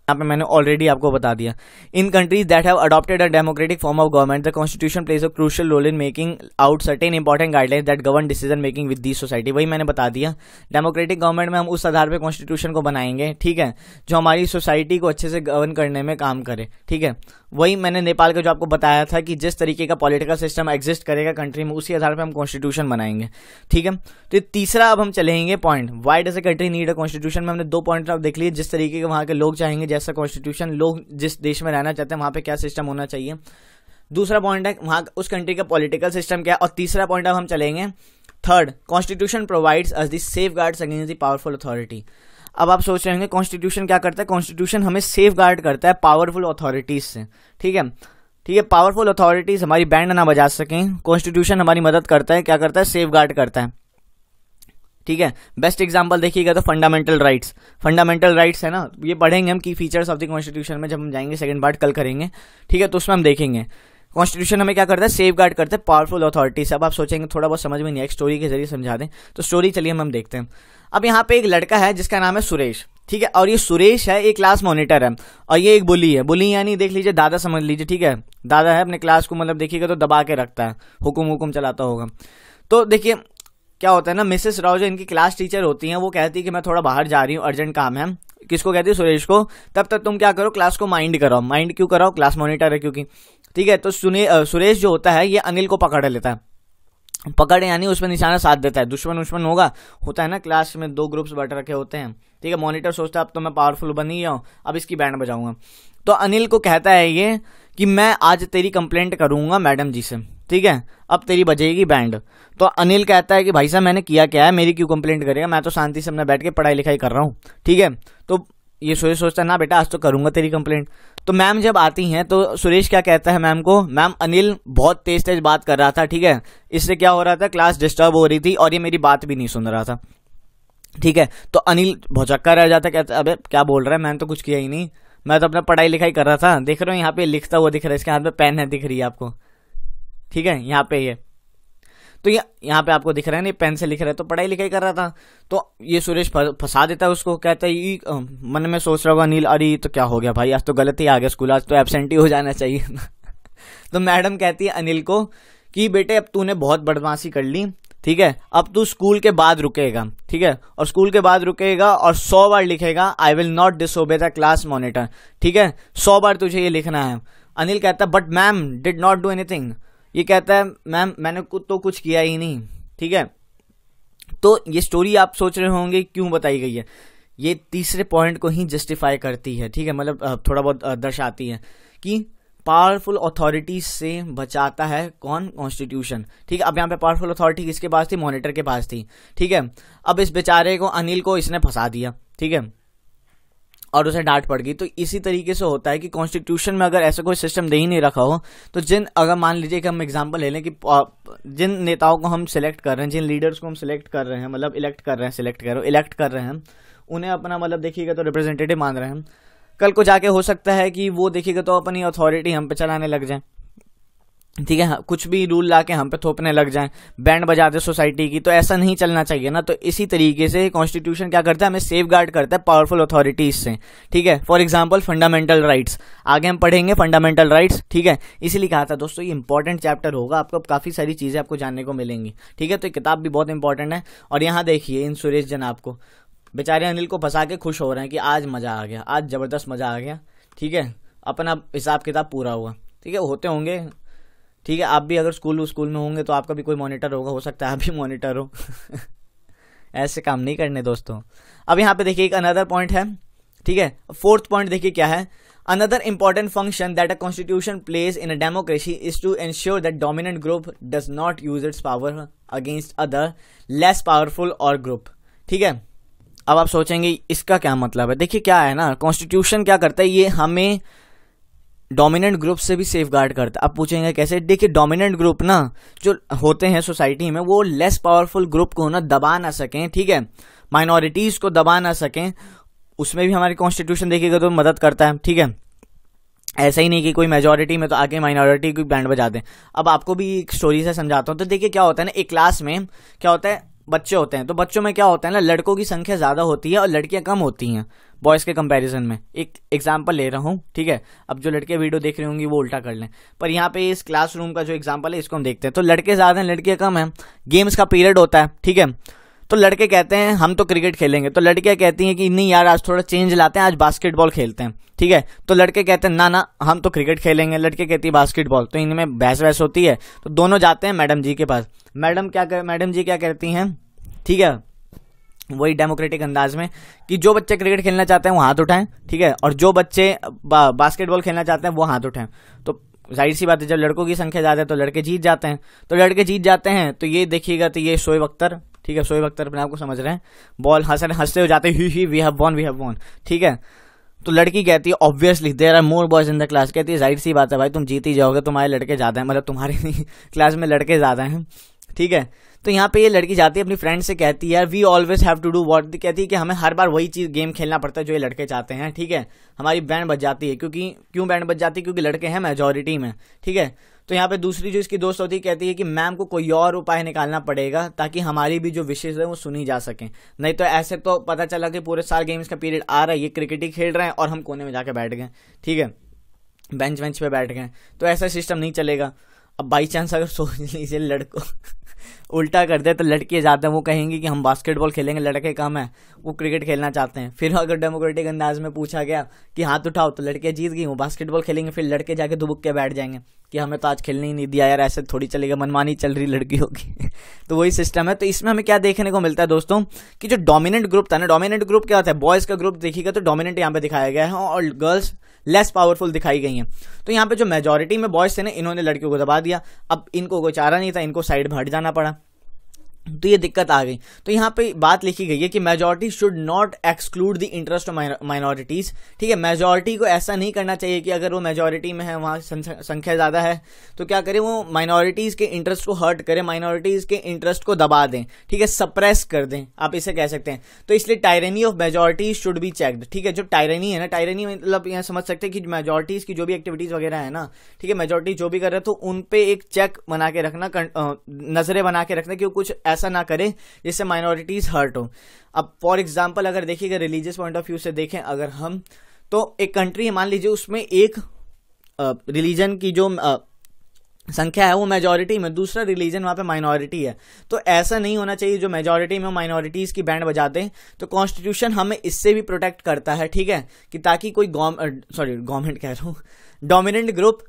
यहाँ पे मैंने ऑलरेडी आपको बता दिया। In countries that have adopted a democratic form of government the constitution plays a crucial role in making out certain important guidelines that govern decision making with the society. वही मैंने बता दिया, डेमोक्रेटिक गवर्नमेंट में हम उस आधार पे कॉन्स्टिट्यूशन को बनाएंगे, ठीक है, जो हमारी सोसाइटी को अच्छे से गवर्न करने में काम करे, ठीक है। वही मैंने नेपाल का जो आपको बताया था कि जिस तरीके का पॉलिटिकल सिस्टम एग्जिस्ट करेगा कंट्री में उसी आधार पर हम कॉन्स्टिट्यूशन बनाएंगे, ठीक है। तो तीसरा अब हम चलेंगे point, why does a country need a constitution में हमने 2 पॉइंट आप देख लिए, जिस तरीके के वहां के लोग चाहेंगे, जैसा कॉन्स्टिट्यूशन लोग जिस देश में रहना चाहते हैं वहां पे क्या सिस्टम होना चाहिए। दूसरा पॉइंट है वहां उस कंट्री का पॉलिटिकल सिस्टम क्या है। और तीसरा पॉइंट अब हम चलेंगे third, constitution provides us the safeguards against the powerful authority. अब आप सोच रहे होंगे कॉन्स्टिट्यूशन क्या करता है, कॉन्स्टिट्यूशन हमें सेफ गार्ड करता है पावरफुल अथॉरिटीज से, ठीक है, ठीक है, पावरफुल अथॉरिटीज हमारी बैंड ना बजा सकें, कॉन्स्टिट्यूशन हमारी मदद करता है, क्या करता है, सेफ गार्ड करता है, ठीक है। बेस्ट एग्जांपल देखिएगा तो फंडामेंटल राइट्स है ना, ये पढ़ेंगे हम की फीचर्स ऑफ द कॉन्स्टिट्यूशन में, जब हम जाएंगे सेकंड पार्ट कल करेंगे, ठीक है। तो उसमें हम देखेंगे कॉन्स्टिट्यूशन हमें क्या करता है, सेफ गार्ड करते हैं पावरफुल अथॉरिटी से। अब आप सोचेंगे थोड़ा बहुत समझ में नहीं आया, एक स्टोरी के जरिए समझा दें, तो स्टोरी चलिए हम देखते हैं। अब यहाँ पे एक लड़का है जिसका नाम है सुरेश, ठीक है, और ये सुरेश है, एक क्लास मॉनिटर है, और ये एक बुली है। बुली यानी देख लीजिए दादा समझ लीजिए, ठीक है, दादा है, अपने क्लास को मतलब देखिएगा तो दबा के रखता है, हुकुम चलाता होगा। तो देखिए क्या होता है ना, मिसेस राव जो इनकी क्लास टीचर होती हैं, वो कहती है कि मैं थोड़ा बाहर जा रही हूँ, अर्जेंट काम है। किसको कहती है, सुरेश को। तब तक तुम क्या करो, क्लास को माइंड कराओ। माइंड क्यों कराओ, क्लास मॉनिटर है क्योंकि, ठीक है। तो सुरेश जो होता है ये अनिल को पकड़ लेता है, पकड़ यानी उसमें निशाना साध देता है। दुश्मन होता है ना, क्लास में 2 ग्रुप्स बट रखे होते हैं, ठीक है। मॉनिटर सोचता है अब तो मैं पावरफुल बन ही जाऊं, अब इसकी बैंड बजाऊंगा। तो अनिल को कहता है ये कि मैं आज तेरी कंप्लेंट करूंगा मैडम जी से, ठीक है, अब तेरी बजेगी बैंड। तो अनिल कहता है कि भाई साहब मैंने किया क्या है, मेरी क्यों कंप्लेंट करेगा, मैं तो शांति से अपना बैठ के पढ़ाई लिखाई कर रहा हूँ, ठीक है। तो ये सुरेश सोचता है ना बेटा आज तो करूंगा तेरी कंप्लेंट। तो मैम जब आती हैं तो सुरेश क्या कहता है मैम को, मैम अनिल बहुत तेज बात कर रहा था, ठीक है, इससे क्या हो रहा था, क्लास डिस्टर्ब हो रही थी और ये मेरी बात भी नहीं सुन रहा था, ठीक है। तो अनिल भौचक्का रह जाता, कहता अबे क्या बोल रहा है, मैंने तो कुछ किया ही नहीं, मैं तो अपना पढ़ाई लिखाई कर रहा था। देख रहे हो यहाँ पे लिखता हुआ दिख रहा है, इसके हाथ में पेन है, दिख रही है आपको, ठीक है, यहाँ पे ये, तो यहाँ पे आपको दिख रहा है ना, पेन से लिख रहा है, तो पढ़ाई लिखाई कर रहा था। तो ये सुरेश फंसा देता है उसको, कहता है मन में सोच रहा होगा अनिल, अरे तो क्या हो गया भाई, आज तो गलत ही आ गया स्कूल, आज तो एब्सेंट ही हो जाना चाहिए। तो मैडम कहती है अनिल को कि बेटे अब तूने बहुत बदमाशी कर ली, ठीक है, अब तू स्कूल के बाद रुकेगा, ठीक है, और स्कूल के बाद रुकेगा और 100 बार लिखेगा I will not disobey the class monitor, ठीक है, 100 बार तुझे ये लिखना है। अनिल कहता है but ma'am did not do anything, ये कहता है मैम मैंने तो कुछ किया ही नहीं, ठीक है। तो ये स्टोरी आप सोच रहे होंगे क्यों बताई गई है, ये तीसरे पॉइंट को ही जस्टिफाई करती है, ठीक है, मतलब थोड़ा बहुत दर्शाती है कि पावरफुल अथॉरिटी से बचाता है कौन, कॉन्स्टिट्यूशन, ठीक है। अब यहाँ पे पावरफुल अथॉरिटी किसके पास थी, मॉनिटर के पास थी, ठीक है। अब इस बेचारे को अनिल को इसने फंसा दिया, ठीक है, और उसे डांट पड़ गई। तो इसी तरीके से होता है कि कॉन्स्टिट्यूशन में अगर ऐसा कोई सिस्टम दे ही नहीं रखा हो, तो अगर मान लीजिए कि हम एग्जांपल ले लें कि जिन नेताओं को हम सिलेक्ट कर रहे हैं, जिन लीडर्स को हम सिलेक्ट कर रहे हैं, मतलब इलेक्ट कर रहे हैं, उन्हें अपना मतलब देखिएगा तो रिप्रेजेंटेटिव मान रहे हैं, कल को जाके हो सकता है कि वो देखिएगा तो अपनी अथॉरिटी हम पे चलाने लग जाए, ठीक है, कुछ भी रूल लाके हम पे थोपने लग जाएं, बैंड बजा दे सोसाइटी की, तो ऐसा नहीं चलना चाहिए ना। तो इसी तरीके से कॉन्स्टिट्यूशन क्या करता है, हमें सेफ गार्ड करता है पावरफुल अथॉरिटीज से, ठीक है। फॉर एग्जांपल फंडामेंटल राइट्स, आगे हम पढ़ेंगे फंडामेंटल राइट्स, ठीक है। इसीलिए कहा था दोस्तों ये इंपॉर्टेंट चैप्टर होगा, आपको काफी सारी चीजें आपको जानने को मिलेंगी, ठीक है। तो किताब भी बहुत इंपॉर्टेंट है। और यहाँ देखिए इन सुरेश जनाब को, बेचारे अनिल को फंसा के खुश हो रहे हैं कि आज मजा आ गया, आज जबरदस्त मजा आ गया, ठीक है, अपना हिसाब किताब पूरा हुआ, ठीक है, होते होंगे, ठीक है। आप भी अगर स्कूल में होंगे तो आपका भी कोई मॉनिटर होगा, हो सकता है आप भी मॉनिटर हो। ऐसे काम नहीं करने दोस्तों। अब यहाँ पे देखिए एक अनदर पॉइंट है, ठीक है, 4th पॉइंट देखिए क्या है, another important function that a constitution plays in a democracy is to ensure that dominant group does not use its power against other less powerful और ग्रुप, ठीक है। अब आप सोचेंगे इसका क्या मतलब है, देखिए क्या है ना, कॉन्स्टिट्यूशन क्या करता है, ये हमें डोमिनेंट ग्रुप से भी सेफ गार्ड करता है। आप पूछेंगे कैसे, देखिए डोमिनेंट ग्रुप ना जो होते हैं सोसाइटी में, वो लेस पावरफुल ग्रुप को ना दबा ना सकें, ठीक है, माइनॉरिटीज को दबा ना सकें, उसमें भी हमारी कॉन्स्टिट्यूशन देखिएगा तो मदद करता है, ठीक है। ऐसा ही नहीं कि कोई मेजोरिटी में तो आगे माइनॉरिटी की बैंड बजा दें। अब आपको भी एक स्टोरी से समझाता हूँ। तो देखिए क्या होता है ना, एक क्लास में क्या होता है, बच्चे होते हैं, तो बच्चों में क्या होता है ना, लड़कों की संख्या ज्यादा होती है और लड़कियां कम होती हैं बॉयज के कंपैरिजन में। एक एग्जांपल ले रहा हूं, ठीक है, अब जो लड़के वीडियो देख रही होंगी वो उल्टा कर लें, पर यहाँ पे इस क्लासरूम का जो एग्जांपल है इसको हम देखते हैं। तो लड़के ज्यादा हैं, लड़कियां कम हैं, गेम्स का पीरियड होता है, ठीक है। तो लड़के कहते हैं हम तो क्रिकेट खेलेंगे, तो लड़कियां कहती हैं कि नहीं यार आज थोड़ा चेंज लाते हैं, आज बास्केटबॉल खेलते हैं, ठीक है। तो लड़के कहते हैं ना हम तो क्रिकेट खेलेंगे, लड़के कहती है बास्केटबॉल। तो इनमें बहस होती है, तो दोनों जाते हैं मैडम जी के पास। मैडम जी क्या कहती हैं, ठीक है, वही डेमोक्रेटिक अंदाज में कि जो बच्चे क्रिकेट खेलना चाहते हैं वो हाथ उठाएं, ठीक है, और जो बच्चे बास्केटबॉल खेलना चाहते हैं वो हाथ उठाएं। तो जाहिर सी बात है जब लड़कों की संख्या ज्यादा है तो लड़के जीत जाते हैं। तो लड़के जीत जाते हैं तो ये देखिएगा, तो ये शोएब अख्तर, ठीक है, शोएब अख्तर अपने आप को समझ रहे हैं, बॉल हंसते हो जाते ही वी हैव वॉन, ठीक है। तो लड़की कहती है obviously there are more boys in the class, कहती है जाहिर सी बात है भाई तुम जीत ही जाओगे, तुम्हारे लड़के ज्यादा हैं, मतलब तुम्हारे क्लास में लड़के ज्यादा हैं, ठीक है। तो यहाँ पे ये लड़की जाती है अपनी फ्रेंड से, कहती है यार we always have to do what, कहती है कि हमें हर बार वही चीज़ गेम खेलना पड़ता है जो ये लड़के चाहते हैं, ठीक है। हमारी बैंड बज जाती है, क्यों बैंड बज जाती है, क्योंकि लड़के हैं मेजोरिटी में, ठीक है। तो यहाँ पे दूसरी जो इसकी दोस्त होती है कहती है कि मैम को कोई और उपाय निकालना पड़ेगा ताकि हमारी भी जो विशेष है वो सुनी जा सके, नहीं तो ऐसे तो पता चला कि पूरे साल गेम्स का पीरियड आ रहा है, ये क्रिकेट ही खेल रहे हैं और हम कोने में जाके बैठ गए, ठीक है, बेंच पे बैठ गए, तो ऐसा सिस्टम नहीं चलेगा। अब बाई चांस अगर सोच लीजिए लड़कों उल्टा कर दे तो लड़कियां जाते हैं, वो कहेंगी कि हम बास्केटबॉल खेलेंगे, लड़के कम है, वो क्रिकेट खेलना चाहते हैं। फिर अगर डेमोक्रेटिक अंदाज में पूछा गया कि हाथ उठाओ तो लड़कियां जीत गई, वो बास्केटबॉल खेलेंगे, फिर लड़के जाके दुबुक के बैठ जाएंगे कि हमें तो आज खेलने ही नहीं दिया यार, ऐसे थोड़ी चलेगा, मनमानी चल रही लड़कियों की तो वही सिस्टम है। तो इसमें हमें क्या देखने को मिलता है दोस्तों कि जो डोमिनेंट ग्रुप था ना, डोमिनेंट ग्रुप क्या होता है, बॉयज का ग्रुप देखिएगा तो डोमिनेंट यहाँ पे दिखाया गया है और गर्ल्स लेस पावरफुल दिखाई गई हैं। तो यहाँ पे जो मेजोरिटी में बॉयज थे ना, इन्होंने लड़कियों को दबा दिया, अब इनको कोई चारा नहीं था, इनको साइड में हट जाना पड़ा, तो ये दिक्कत आ गई। तो यहाँ पे बात लिखी गई है कि majority should not exclude the interest of minorities, ठीक है। मेजॉरिटी को ऐसा नहीं करना चाहिए कि अगर वो मेजॉरिटी में है, वहाँ संख्या ज्यादा है, तो क्या करे, वो माइनॉरिटीज के इंटरेस्ट को हर्ट करे, माइनॉरिटीज के इंटरेस्ट को दबा दें, ठीक है, सप्रेस कर दें, आप इसे कह सकते हैं। तो इसलिए tyranny of majority should be checked, ठीक है। जो टायरनी है ना, टायरनी मतलब यहाँ समझ सकते हैं कि मेजॉरिटीज की जो भी एक्टिविटीज वगैरह है ना, ठीक है, मेजॉरिटी जो भी कर रहे हैं तो उन पे एक चेक बना के रखना, नजरें बना के रखना कि वो कुछ ऐसा ना करे जिससे माइनॉरिटीज हर्ट हो। अब फॉर एग्जांपल अगर देखिएगा रिलीजियस पॉइंट ऑफ व्यू से देखें अगर हम, तो एक कंट्री है, मान लीजिए उसमें एक रिलीजन की जो संख्या है वो मेजॉरिटी में, दूसरा रिलीजन वहां पे माइनॉरिटी है, तो ऐसा नहीं होना चाहिए जो मेजॉरिटी में माइनॉरिटीज की बैंड बजाते हैं। तो कॉन्स्टिट्यूशन हमें इससे भी प्रोटेक्ट करता है, ठीक है, कि ताकि कोई गवर्नमेंट कह रहा हूं, डोमिनेंट ग्रुप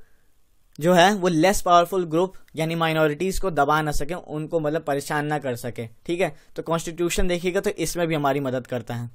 जो है वो लेस पावरफुल ग्रुप यानी माइनॉरिटीज को दबा ना सके, उनको मतलब परेशान ना कर सके, ठीक है। तो कॉन्स्टिट्यूशन देखिएगा तो इसमें भी हमारी मदद करता है।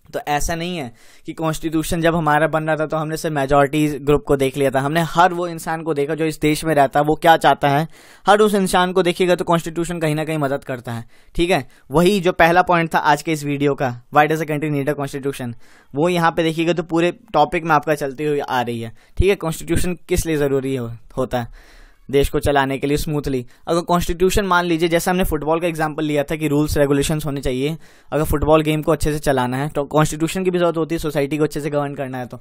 तो ऐसा नहीं है कि कॉन्स्टिट्यूशन जब हमारा बन रहा था तो हमने सिर्फ मेजॉरिटी ग्रुप को देख लिया था, हमने हर वो इंसान को देखा जो इस देश में रहता है, वो क्या चाहता है, हर उस इंसान को देखिएगा तो कॉन्स्टिट्यूशन कहीं ना कहीं मदद करता है, ठीक है। वही जो पहला पॉइंट था आज के इस वीडियो का, why does a country need a constitution, वो यहाँ पे देखिएगा तो पूरे टॉपिक में आपका चलती हुई आ रही है, ठीक है। कॉन्स्टिट्यूशन किस लिए जरूरी होता है देश को चलाने के लिए स्मूथली। अगर कॉन्स्टिट्यूशन मान लीजिए, जैसे हमने फुटबॉल का एग्जांपल लिया था कि रूल्स रेगुलेशंस होने चाहिए, अगर फुटबॉल गेम को अच्छे से चलाना है तो कॉन्स्टिट्यूशन की भी जरूरत होती है, सोसाइटी को अच्छे से गवर्न करना है। तो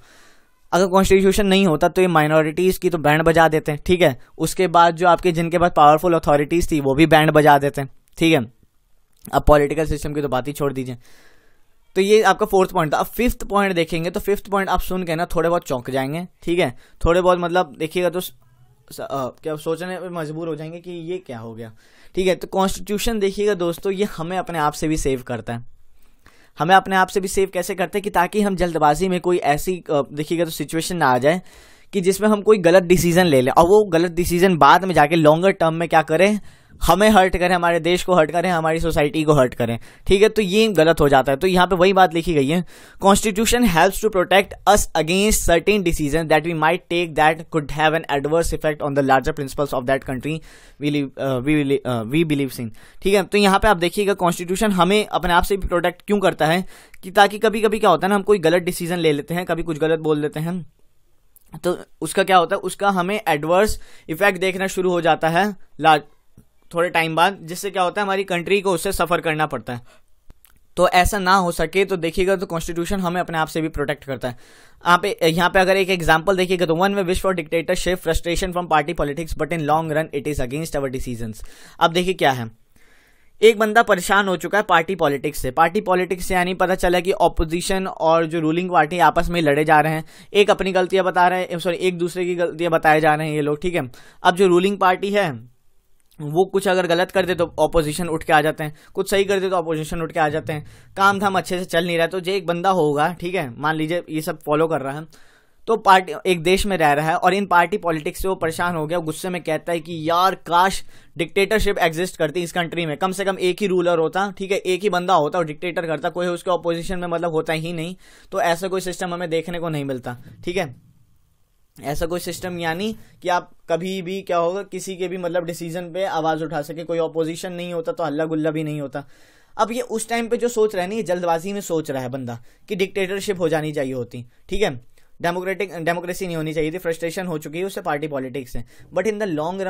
अगर कॉन्स्टिट्यूशन नहीं होता तो ये माइनॉरिटीज की तो बैंड बजा देते हैं, ठीक है। उसके बाद जो आपके जिनके पास पावरफुल अथॉरिटीज थी वो भी बैंड बजा देते हैं, ठीक है। अब पॉलिटिकल सिस्टम की तो बात ही छोड़ दीजिए। तो ये आपका फोर्थ पॉइंट था। अब फिफ्थ पॉइंट देखेंगे तो फिफ्थ पॉइंट आप सुन के ना थोड़े बहुत चौंक जाएंगे, ठीक है, थोड़े बहुत मतलब देखिएगा तो क्या सोचने में मजबूर हो जाएंगे कि ये क्या हो गया, ठीक है। तो कॉन्स्टिट्यूशन देखिएगा दोस्तों, ये हमें अपने आप से भी सेव करता है। हमें अपने आप से भी सेव कैसे करते हैं कि ताकि हम जल्दबाजी में कोई ऐसी देखिएगा तो सिचुएशन ना आ जाए कि जिसमें हम कोई गलत डिसीजन ले लें और वो गलत डिसीजन बाद में जाके लॉन्गर टर्म में क्या करें, हमें हर्ट करें, हमारे देश को हर्ट करें, हमारी सोसाइटी को हर्ट करें, ठीक है। तो ये गलत हो जाता है। तो यहाँ पे वही बात लिखी गई है, constitution helps to protect us against certain decision that we might take that could have an adverse effect on the larger principles of that country we believe in, ठीक है। तो यहाँ पे आप देखिएगा कॉन्स्टिट्यूशन हमें अपने आप से भी प्रोटेक्ट क्यों करता है कि ताकि कभी कभी क्या होता है ना, हम कोई गलत डिसीजन ले लेते हैं, कभी कुछ गलत बोल देते हैं, तो उसका क्या होता है, उसका हमें एडवर्स इफेक्ट देखना शुरू हो जाता है थोड़े टाइम बाद, जिससे क्या होता है हमारी कंट्री को उससे सफर करना पड़ता है। तो ऐसा ना हो सके तो देखिएगा तो कॉन्स्टिट्यूशन हमें अपने आप से भी प्रोटेक्ट करता है। यहाँ पे अगर एक एग्जांपल देखिएगा तो one way wish for dictatorship, frustration from party politics, but in long run it is against our decisions. अब देखिए क्या है, एक बंदा परेशान हो चुका है पार्टी पॉलिटिक्स से। पार्टी पॉलिटिक्स से यानी पता चला कि ऑपोजिशन और जो रूलिंग पार्टी आपस में लड़े जा रहे हैं, एक अपनी गलतियां बता रहे हैं, सॉरी एक दूसरे की गलतियां बताए जा रहे हैं ये लोग, ठीक है। अब जो रूलिंग पार्टी है वो कुछ अगर गलत कर दे तो ऑपोजिशन उठ के आ जाते हैं, कुछ सही कर दे तो ऑपोजिशन उठ के आ जाते हैं, काम धाम अच्छे से चल नहीं रहा। तो जो एक बंदा होगा, ठीक है, मान लीजिए ये सब फॉलो कर रहा है, तो पार्टी एक देश में रह रहा है और इन पार्टी पॉलिटिक्स से वो परेशान हो गया, गुस्से में कहता है कि यार काश डिक्टेटरशिप एग्जिस्ट करती इस कंट्री में, कम से कम एक ही रूलर होता, ठीक है, एक ही बंदा होता और डिक्टेटर करता, कोई उसके ऑपोजिशन में मतलब होता ही नहीं। तो ऐसा कोई सिस्टम हमें देखने को नहीं मिलता, ठीक है। ऐसा कोई सिस्टम यानी कि आप कभी भी क्या होगा किसी के भी मतलब डिसीजन पे आवाज उठा सके, कोई ऑपोजिशन नहीं होता तो हल्ला गुल्ला भी नहीं होता। अब ये उस टाइम पे जो सोच रहा है ना, ये जल्दबाजी में सोच रहा है बंदा कि डिक्टेटरशिप हो जानी चाहिए होती, ठीक है। डेमोक्रेसी नहीं होनी चाहिए थी, फ्रस्ट्रेशन हो चुकी है उससे पार्टी पॉलिटिक्स से। But in the long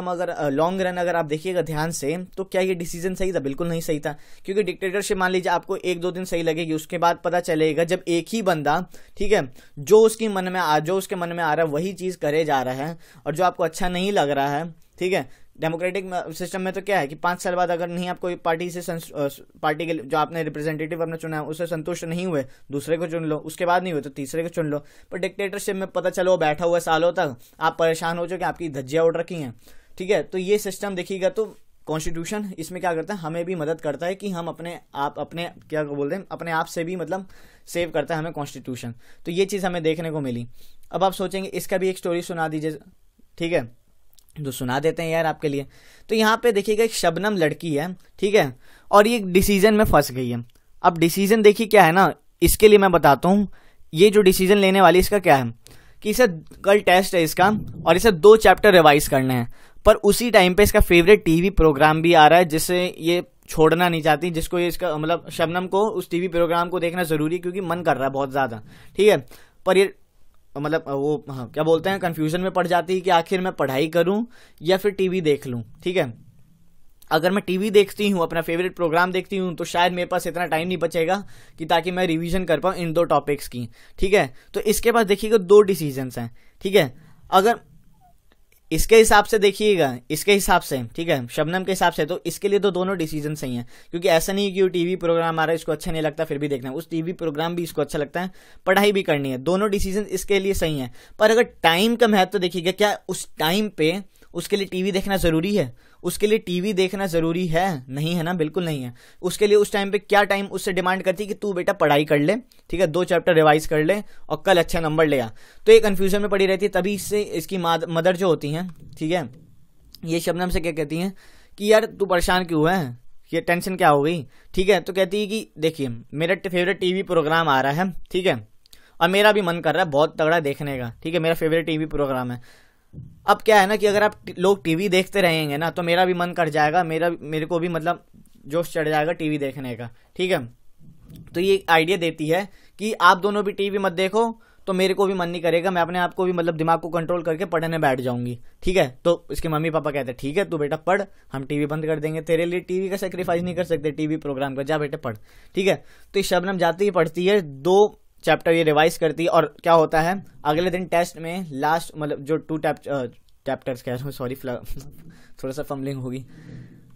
run अगर आप देखिएगा ध्यान से तो क्या ये डिसीजन सही था? बिल्कुल नहीं सही था, क्योंकि डिक्टेटरशिप मान लीजिए आपको 1-2 दिन सही लगेगी, उसके बाद पता चलेगा जब एक ही बंदा, ठीक है, जो उसके मन में आ रहा है वही चीज करे जा रहा है, और जो आपको अच्छा नहीं लग रहा है, ठीक है। डेमोक्रेटिक सिस्टम में तो क्या है कि 5 साल बाद अगर नहीं आप कोई पार्टी के जो आपने रिप्रेजेंटेटिव अपना चुना है उससे संतुष्ट नहीं हुए, दूसरे को चुन लो, उसके बाद नहीं हुए तो तीसरे को चुन लो। पर डिक्टेटरशिप में पता चलो बैठा हुआ सालों तक, आप परेशान हो चुके, आपकी धज्जियां उड़ रखी हैं, ठीक है। तो ये सिस्टम देखिएगा तो कॉन्स्टिट्यूशन इसमें क्या करता है, हमें भी मदद करता है कि हम अपने क्या बोलते हैं, अपने आप से भी मतलब सेव करता है हमें कॉन्स्टिट्यूशन। तो ये चीज़ हमें देखने को मिली। अब आप सोचेंगे इसका भी एक स्टोरी सुना दीजिए, ठीक है, तो सुना देते हैं यार आपके लिए। तो यहाँ पे देखिएगा एक शबनम लड़की है, ठीक है, और ये डिसीजन में फंस गई है। अब डिसीजन देखिए क्या है ना, इसके लिए मैं बताता हूँ, ये जो डिसीजन लेने वाली इसका क्या है कि इसे कल टेस्ट है इसका, और इसे 2 चैप्टर रिवाइज करने हैं। पर उसी टाइम पे इसका फेवरेट टीवी प्रोग्राम भी आ रहा है जिसे ये छोड़ना नहीं चाहती, जिसको ये इसका मतलब शबनम को उस टीवी प्रोग्राम को देखना जरूरी है क्योंकि मन कर रहा है बहुत ज्यादा, ठीक है। पर ये मतलब वो क्या बोलते हैं, कंफ्यूजन में पड़ जाती है कि आखिर मैं पढ़ाई करूं या फिर टीवी देख लूं, ठीक है। अगर मैं टीवी देखती हूं, अपना फेवरेट प्रोग्राम देखती हूं, तो शायद मेरे पास इतना टाइम नहीं बचेगा कि ताकि मैं रिवीजन कर पाऊं इन 2 टॉपिक्स की, ठीक है। तो इसके पास देखिएगा 2 डिसीजंस हैं, ठीक है। अगर इसके हिसाब से देखिएगा, इसके हिसाब से, ठीक है, शबनम के हिसाब से, तो इसके लिए तो दोनों डिसीजन सही हैं, क्योंकि ऐसा नहीं है कि वो टीवी प्रोग्राम आ रहा है इसको अच्छा नहीं लगता फिर भी देखना है, उस टीवी प्रोग्राम भी इसको अच्छा लगता है, पढ़ाई भी करनी है, दोनों डिसीजन इसके लिए सही हैं। पर अगर टाइम का महत्व देखिएगा, क्या उस टाइम पे उसके लिए टीवी देखना जरूरी है? उसके लिए टीवी देखना जरूरी है? नहीं है ना, बिल्कुल नहीं है। उसके लिए उस टाइम पे क्या टाइम उससे डिमांड करती है कि तू बेटा पढ़ाई कर ले, ठीक है, 2 चैप्टर रिवाइज कर ले और कल अच्छा नंबर ले आ। तो ये कंफ्यूजन में पड़ी रहती है। तभी इससे इसकी मदर जो होती हैं, ठीक है, ये शबनम से क्या कहती हैं कि यार तू परेशान क्यों है, ये टेंशन क्या हो गई, ठीक है। तो कहती है कि देखिए मेरा फेवरेट टीवी प्रोग्राम आ रहा है, ठीक है, और मेरा भी मन कर रहा है बहुत तगड़ा देखने का, ठीक है, मेरा फेवरेट टीवी प्रोग्राम है। अब क्या है ना कि अगर आप लोग टीवी देखते रहेंगे ना तो मेरा भी मन कर जाएगा, मेरे को भी मतलब जोश चढ़ जाएगा टीवी देखने का, ठीक है। तो ये आइडिया देती है कि आप दोनों भी टीवी मत देखो, तो मेरे को भी मन नहीं करेगा, मैं अपने आप को भी मतलब दिमाग को कंट्रोल करके पढ़ने बैठ जाऊंगी, ठीक है। तो इसके मम्मी पापा कहते हैं ठीक है तू बेटा पढ़, हम टीवी बंद कर देंगे, तेरे लिए टीवी का सेक्रीफाइस नहीं कर सकते, टीवी प्रोग्राम का, जा बेटे पढ़, ठीक है। तो ये शबनम जाती ही पढ़ती है, 2 चैप्टर ये रिवाइज करती है, और क्या होता है अगले दिन टेस्ट में लास्ट मतलब जो 2 चैप्टर्स कह रहा हूँ, सॉरी थोड़ा सा फम्बलिंग होगी,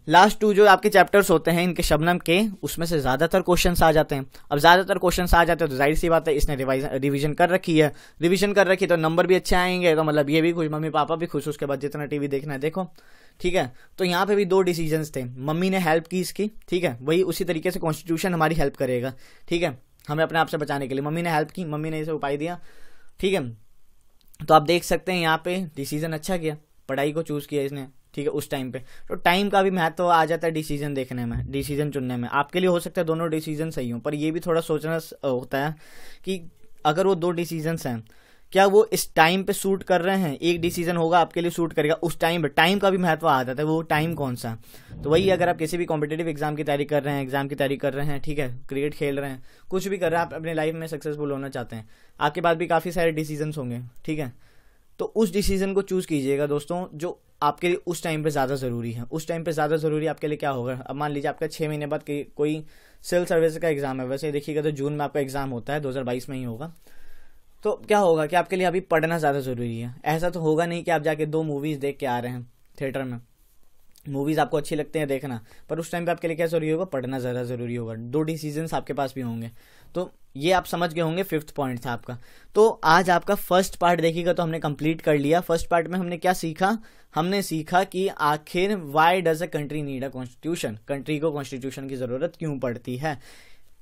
लास्ट 2 जो आपके चैप्टर्स होते हैं इनके शबनम के, उसमें से ज्यादातर क्वेश्चंस आ जाते हैं। अब ज्यादातर क्वेश्चंस आ जाते हैं तो जाहिर सी बात है इसने रिवीजन कर रखी है, तो नंबर भी अच्छे आएंगे, तो मतलब ये भी खुश, मम्मी पापा भी खुश, उसके बाद जितना टीवी देखना है देखो, ठीक है। तो यहाँ पे भी 2 डिसीजंस थे, मम्मी ने हेल्प की इसकी, ठीक है, वही उसी तरीके से कॉन्स्टिट्यूशन हमारी हेल्प करेगा, ठीक है, हमें अपने आप से बचाने के लिए मम्मी ने हेल्प की, मम्मी ने इसे उपाय दिया, ठीक है। तो आप देख सकते हैं यहाँ पे डिसीजन अच्छा किया, पढ़ाई को चूज किया इसने, ठीक है, उस टाइम पे। तो टाइम का भी महत्व आ जाता है डिसीजन देखने में, डिसीजन चुनने में। आपके लिए हो सकता है दोनों डिसीजन सही हो, पर ये भी थोड़ा सोचना होता है कि अगर वो 2 डिसीजन हैं, क्या वो इस टाइम पे सूट कर रहे हैं? एक डिसीजन होगा आपके लिए सूट करेगा उस टाइम पे, टाइम का भी महत्व आ जाता है, वो टाइम कौन सा। तो वही अगर आप किसी भी कॉम्पिटेटिव एग्जाम की तैयारी कर रहे हैं, ठीक है, क्रिकेट खेल रहे हैं, कुछ भी कर रहे हैं, आप अपने लाइफ में सक्सेसफुल होना चाहते हैं, आपके पास भी काफी सारे डिसीजन होंगे, ठीक है। तो उस डिसीजन को चूज कीजिएगा दोस्तों जो आपके लिए उस टाइम पे ज्यादा जरूरी है। उस टाइम पे ज्यादा जरूरी आपके लिए क्या होगा? अब मान लीजिए आपका 6 महीने बाद कोई सिविल सर्विस का एग्जाम है, वैसे देखिएगा तो जून में आपका एग्जाम होता है, 2022 में ही होगा। तो क्या होगा कि आपके लिए अभी पढ़ना ज्यादा जरूरी है। ऐसा तो होगा नहीं कि आप जाके 2 मूवीज देख के आ रहे हैं थिएटर में, मूवीज आपको अच्छी लगती हैं देखना, पर उस टाइम पे आपके लिए क्या जरूरी होगा? पढ़ना ज्यादा जरूरी होगा। 2 डिसीजंस आपके पास भी होंगे। तो ये आप समझ गए होंगे, 5th पॉइंट था आपका। तो आज आपका फर्स्ट पार्ट देखिएगा तो हमने कंप्लीट कर लिया। फर्स्ट पार्ट में हमने क्या सीखा? हमने सीखा कि आखिर why does a country need a constitution, country को कॉन्स्टिट्यूशन की जरूरत क्यों पड़ती है।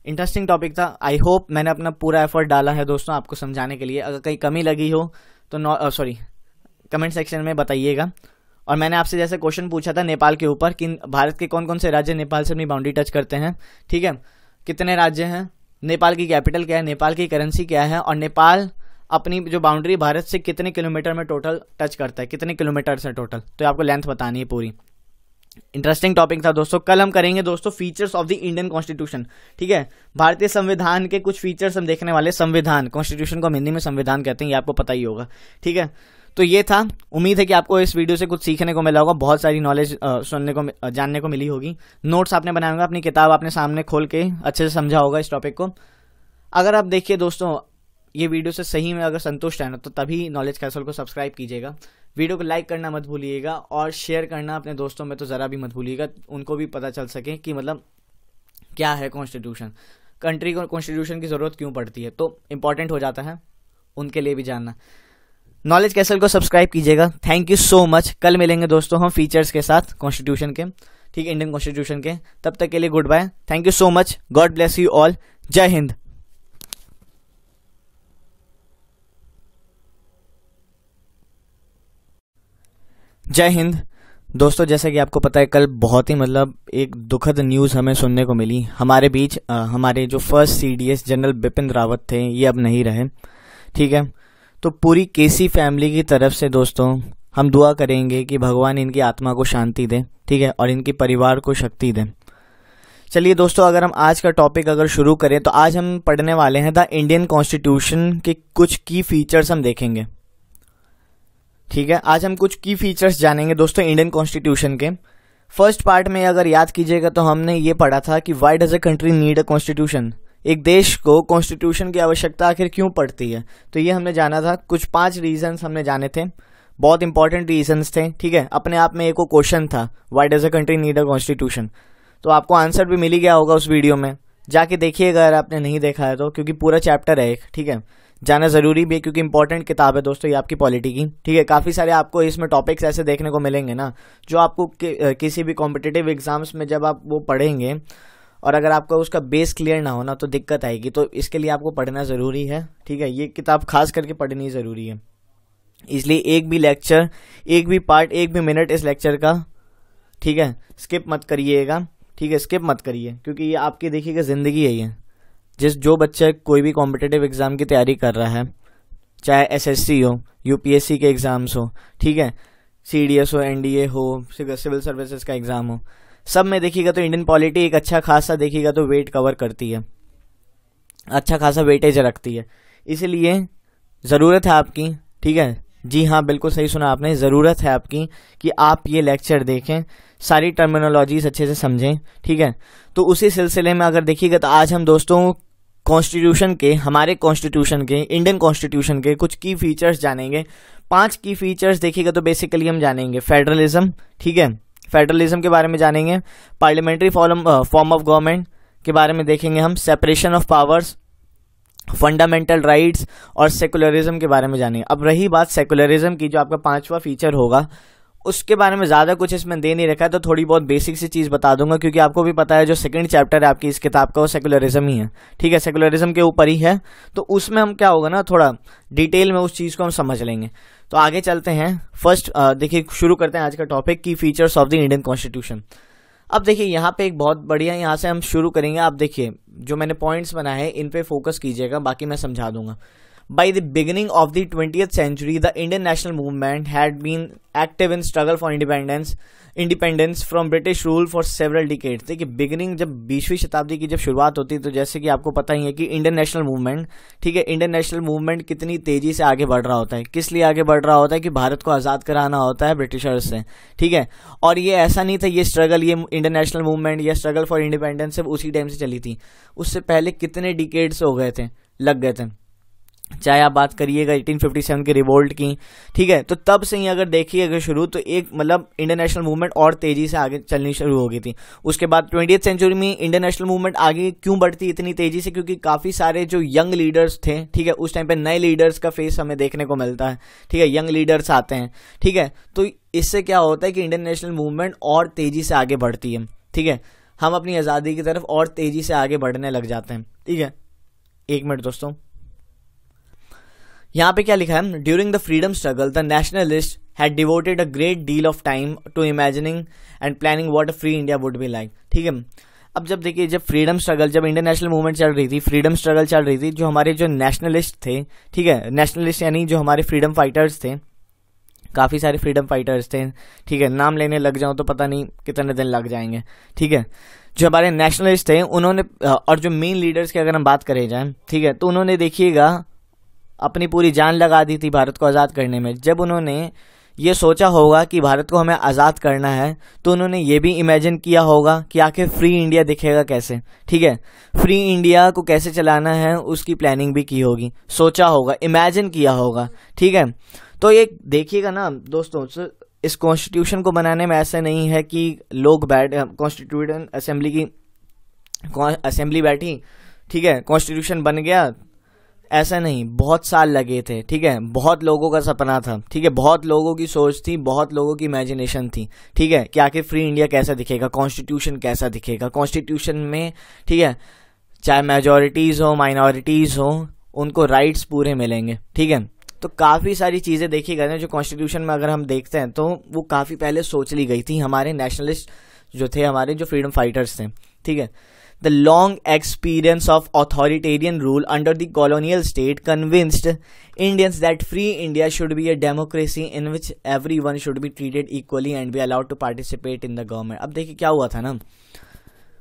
इंटरेस्टिंग टॉपिक था। आई होप मैंने अपना पूरा एफर्ट डाला है दोस्तों आपको समझाने के लिए। अगर कहीं कमी लगी हो तो कमेंट सेक्शन में बताइएगा। और मैंने आपसे जैसे क्वेश्चन पूछा था नेपाल के ऊपर कि भारत के कौन कौन से राज्य नेपाल से अपनी बाउंड्री टच करते हैं, ठीक है, कितने राज्य हैं, नेपाल की कैपिटल क्या है, नेपाल की करेंसी क्या है, और नेपाल अपनी जो बाउंड्री भारत से कितने किलोमीटर में टोटल टच करता है, कितने किलोमीटर से टोटल, तो आपको लेंथ बतानी है पूरी। इंटरेस्टिंग टॉपिक था दोस्तों। कल हम करेंगे दोस्तों features of the Indian constitution. ठीक है, भारतीय संविधान के कुछ फीचर्स हम देखने वाले। संविधान, कॉन्स्टिट्यूशन को हम हिंदी में संविधान कहते हैं, ये आपको पता ही होगा। ठीक है, तो ये था। उम्मीद है कि आपको इस वीडियो से कुछ सीखने को मिला होगा, बहुत सारी नॉलेज सुनने को जानने को मिली होगी। नोट्स आपने बनाए होंगे, अपनी किताब आपने सामने खोल के अच्छे से समझा होगा इस टॉपिक को। अगर आप देखिए दोस्तों ये वीडियो से सही में अगर संतुष्ट है ना, तो तभी नॉलेज कैसल को सब्सक्राइब कीजिएगा। वीडियो को लाइक करना मत भूलिएगा और शेयर करना अपने दोस्तों में तो ज़रा भी मत भूलिएगा, उनको भी पता चल सके कि मतलब क्या है कॉन्स्टिट्यूशन, कंट्री को कॉन्स्टिट्यूशन की ज़रूरत क्यों पड़ती है, तो इम्पॉर्टेंट हो जाता है उनके लिए भी जानना। नॉलेज कैसल को सब्सक्राइब कीजिएगा। Thank you so much. कल मिलेंगे दोस्तों हम फीचर्स के साथ कॉन्स्टिट्यूशन के, ठीक है, इंडियन कॉन्स्टिट्यूशन के। तब तक के लिए good bye. Thank you so much. God bless you all. Jai Hind. जय हिंद दोस्तों, जैसा कि आपको पता है कल बहुत ही मतलब एक दुखद न्यूज़ हमें सुनने को मिली। हमारे बीच हमारे जो first CDS general Bipin Rawat थे, ये अब नहीं रहे। ठीक है, तो पूरी केसी फैमिली की तरफ से दोस्तों हम दुआ करेंगे कि भगवान इनकी आत्मा को शांति दे, ठीक है, और इनके परिवार को शक्ति दे। चलिए दोस्तों, अगर हम आज का टॉपिक अगर शुरू करें तो आज हम पढ़ने वाले हैं द इंडियन कॉन्स्टिट्यूशन के कुछ की फीचर्स हम देखेंगे। ठीक है, आज हम कुछ की फीचर्स जानेंगे दोस्तों इंडियन कॉन्स्टिट्यूशन के। फर्स्ट पार्ट में अगर याद कीजिएगा तो हमने ये पढ़ा था कि why does a country need a constitution, एक देश को कॉन्स्टिट्यूशन की आवश्यकता आखिर क्यों पड़ती है। तो ये हमने जाना था, कुछ 5 रीजंस हमने जाने थे, बहुत इंपॉर्टेंट रीजंस थे। ठीक है, अपने आप में एक वो क्वेश्चन था, why does a country need a constitution. तो आपको आंसर भी मिल ही गया होगा उस वीडियो में, जाके देखिएगा अगर आपने नहीं देखा है तो, क्योंकि पूरा चैप्टर है एक। ठीक है, जाना जरूरी भी है क्योंकि इंपॉर्टेंट किताब है दोस्तों ये आपकी पॉलिटी की। ठीक है, काफ़ी सारे आपको इसमें टॉपिक्स ऐसे देखने को मिलेंगे ना, जो आपको किसी भी कॉम्पिटिटिव एग्जाम्स में जब आप वो पढ़ेंगे और अगर आपका उसका बेस क्लियर ना हो ना तो दिक्कत आएगी। तो इसके लिए आपको पढ़ना ज़रूरी है। ठीक है, ये किताब खास करके पढ़नी ज़रूरी है, इसलिए एक भी लेक्चर, एक भी पार्ट, एक भी मिनट इस लेक्चर का, ठीक है, स्किप मत करिएगा। ठीक है, स्किप मत करिए, क्योंकि ये आपकी देखिएगा ज़िंदगी है ये। जो बच्चा कोई भी कॉम्पिटिटिव एग्ज़ाम की तैयारी कर रहा है, चाहे SSC हो, UPSC के एग्ज़ाम्स हो, ठीक है, CDS हो, NDA हो, सिविल सर्विसेज का एग्ज़ाम हो, सब में देखिएगा तो इंडियन पॉलिटी एक अच्छा खासा देखिएगा तो वेट कवर करती है, अच्छा खासा वेटेज रखती है। इसलिए ज़रूरत है आपकी, ठीक है, जी हाँ बिल्कुल सही सुना आपने, ज़रूरत है आपकी कि आप ये लेक्चर देखें, सारी टर्मिनोलॉजीज अच्छे से समझें। ठीक है, तो उसी सिलसिले में अगर देखिएगा तो आज हम दोस्तों कॉन्स्टिट्यूशन के, हमारे कॉन्स्टिट्यूशन के, इंडियन कॉन्स्टिट्यूशन के कुछ की फीचर्स जानेंगे। 5 की फीचर्स देखिएगा तो बेसिकली हम जानेंगे फेडरलिज्म। ठीक है, फेडरलिज्म के बारे में जानेंगे, पार्लियामेंट्री फॉर्म ऑफ गवर्नमेंट के बारे में देखेंगे हम, separation of powers, fundamental rights और सेकुलरिज्म के बारे में जानेंगे। अब रही बात सेकुलरिज्म की, जो आपका 5वां फीचर होगा, उसके बारे में ज़्यादा कुछ इसमें दे नहीं रखा है, तो थोड़ी बहुत बेसिक सी चीज़ बता दूंगा, क्योंकि आपको भी पता है जो सेकंड चैप्टर है आपकी इस किताब का वो सेकुलरिज्म ही है। ठीक है, सेकुलरिज्म के ऊपर ही है, तो उसमें हम क्या होगा ना, थोड़ा डिटेल में उस चीज़ को हम समझ लेंगे। तो आगे चलते हैं। फर्स्ट देखिए शुरू करते हैं आज का टॉपिक, की features of the Indian constitution. अब देखिए यहाँ पे एक बहुत बढ़िया, यहाँ से हम शुरू करेंगे। आप देखिए जो मैंने पॉइंट्स बनाए हैं इन पे फोकस कीजिएगा, बाकी मैं समझा दूंगा। By the beginning of the 20th century, the Indian national movement had been active in struggle for independence from British rule for several decades। देखिए बिगिनिंग, जब 20वीं शताब्दी की जब शुरुआत होती है, तो जैसे कि आपको पता ही है कि इंडियन नेशनल मूवमेंट, ठीक है, इंडियन नेशनल मूवमेंट कितनी तेजी से आगे बढ़ रहा होता है। किस लिए आगे बढ़ रहा होता है कि भारत को आज़ाद कराना होता है ब्रिटिशर्स से। ठीक है, और ये ऐसा नहीं था, ये स्ट्रगल, ये इंडियन नेशनल मूवमेंट या स्ट्रगल फॉर इंडिपेंडेंस सिर्फ उसी टाइम से चली थी, उससे पहले कितने डिकेड्स हो गए थे, लग गए थे। चाहे आप बात करिएगा 1857 की रिवोल्ट की, ठीक है, तो तब से ही अगर देखिएगा शुरू, तो एक मतलब इंडियन नेशनल मूवमेंट और तेजी से आगे चलनी शुरू हो गई थी। उसके बाद 20th सेंचुरी में इंडियन नेशनल मूवमेंट आगे क्यों बढ़ती इतनी तेजी से, क्योंकि काफ़ी सारे जो यंग लीडर्स थे, ठीक है, उस टाइम पे नए लीडर्स का फेस हमें देखने को मिलता है। ठीक है, यंग लीडर्स आते हैं। ठीक है, तो इससे क्या होता है कि इंडियन नेशनल मूवमेंट और तेजी से आगे बढ़ती है। ठीक है, हम अपनी आज़ादी की तरफ और तेजी से आगे बढ़ने लग जाते हैं। ठीक है, एक मिनट दोस्तों, यहाँ पे क्या लिखा है, during the freedom struggle the nationalist had devoted a great deal of time to imagining and planning what a free India would be like. ठीक है, अब जब देखिए, जब फ्रीडम स्ट्रगल, जब इंडियन नेशनल मूवमेंट चल रही थी, फ्रीडम स्ट्रगल चल रही थी, जो हमारे जो नेशनलिस्ट थे, ठीक है, नेशनलिस्ट यानी जो हमारे फ्रीडम फाइटर्स थे, काफ़ी सारे फ्रीडम फाइटर्स थे, ठीक है, नाम लेने लग जाऊँ तो पता नहीं कितने दिन लग जाएंगे, ठीक है। जो हमारे नेशनलिस्ट थे उन्होंने, और जो मेन लीडर्स की अगर हम बात करें जाए, ठीक है, तो उन्होंने देखिएगा अपनी पूरी जान लगा दी थी भारत को आज़ाद करने में। जब उन्होंने ये सोचा होगा कि भारत को हमें आज़ाद करना है, तो उन्होंने ये भी इमेजिन किया होगा कि आखिर फ्री इंडिया दिखेगा कैसे, ठीक है, फ्री इंडिया को कैसे चलाना है उसकी प्लानिंग भी की होगी, सोचा होगा, इमेजिन किया होगा, ठीक है। तो ये देखिएगा ना दोस्तों, इस कॉन्स्टिट्यूशन को बनाने में ऐसा नहीं है कि लोग कॉन्स्टिट्यूशन असेंबली बैठी, ठीक है, कॉन्स्टिट्यूशन बन गया, ऐसा नहीं, बहुत साल लगे थे, ठीक है, बहुत लोगों का सपना था, ठीक है, बहुत लोगों की सोच थी, बहुत लोगों की इमेजिनेशन थी, ठीक है, कि आखिर फ्री इंडिया कैसा दिखेगा, कॉन्स्टिट्यूशन कैसा दिखेगा, कॉन्स्टिट्यूशन में, ठीक है, चाहे मेजॉरिटीज हो माइनॉरिटीज हो, उनको राइट्स पूरे मिलेंगे, ठीक है। तो काफ़ी सारी चीज़ें देखिएगा ना जो कॉन्स्टिट्यूशन में अगर हम देखते हैं तो वो काफ़ी पहले सोच ली गई थी, हमारे नेशनलिस्ट जो थे, हमारे जो फ्रीडम फाइटर्स थे, ठीक है। The long experience of authoritarian rule under the colonial state convinced Indians that free India should be a democracy in which everyone should be treated equally and be allowed to participate in the government। अब देखिए क्या हुआ था ना,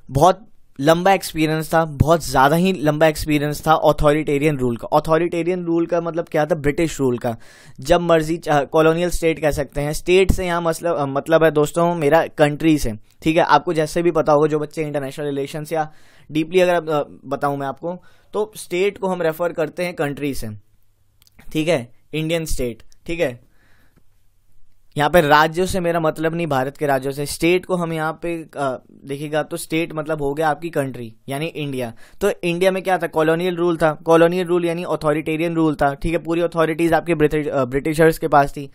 बहुत लंबा एक्सपीरियंस था, बहुत ज़्यादा ही लंबा एक्सपीरियंस था ऑथोरिटेरियन रूल का। ऑथोरिटेरियन रूल का मतलब क्या था, ब्रिटिश रूल का। जब मर्जी, कॉलोनियल स्टेट कह सकते हैं, स्टेट से यहाँ मतलब है दोस्तों मेरा कंट्री से, ठीक है। आपको जैसे भी पता होगा, जो बच्चे इंटरनेशनल रिलेशंस या डीपली अगर बताऊँ मैं आपको, तो स्टेट को हम रेफर करते हैं कंट्री से, ठीक है, इंडियन स्टेट, ठीक है। यहाँ पे राज्यों से मेरा मतलब नहीं भारत के राज्यों से, स्टेट को हम यहाँ पे देखिएगा तो स्टेट मतलब हो गया आपकी कंट्री यानी इंडिया। तो इंडिया में क्या था, कॉलोनियल रूल था, कॉलोनियल रूल यानी ऑथोरिटेरियन रूल था, ठीक है। पूरी अथॉरिटीज आपके ब्रिटिशर्स के पास थी।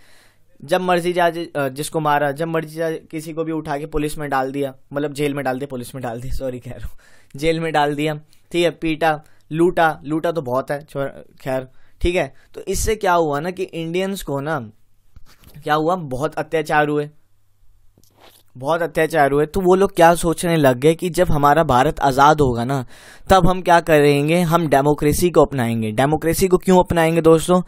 जब मर्जी जा जिसको मारा, जब मर्जी जा किसी को भी उठा के पुलिस में डाल दिया, मतलब जेल में डाल दिया, पुलिस में डाल दिया, सॉरी कह रहा हूँ, जेल में डाल दिया, ठीक है। पीटा, लूटा तो बहुत है, खैर, ठीक है। तो इससे क्या हुआ ना कि इंडियंस को ना क्या हुआ, बहुत अत्याचार हुए, तो वो लोग क्या सोचने लग गए कि जब हमारा भारत आज़ाद होगा ना, तब हम क्या करेंगे, हम डेमोक्रेसी को अपनाएंगे। डेमोक्रेसी को क्यों अपनाएंगे दोस्तों,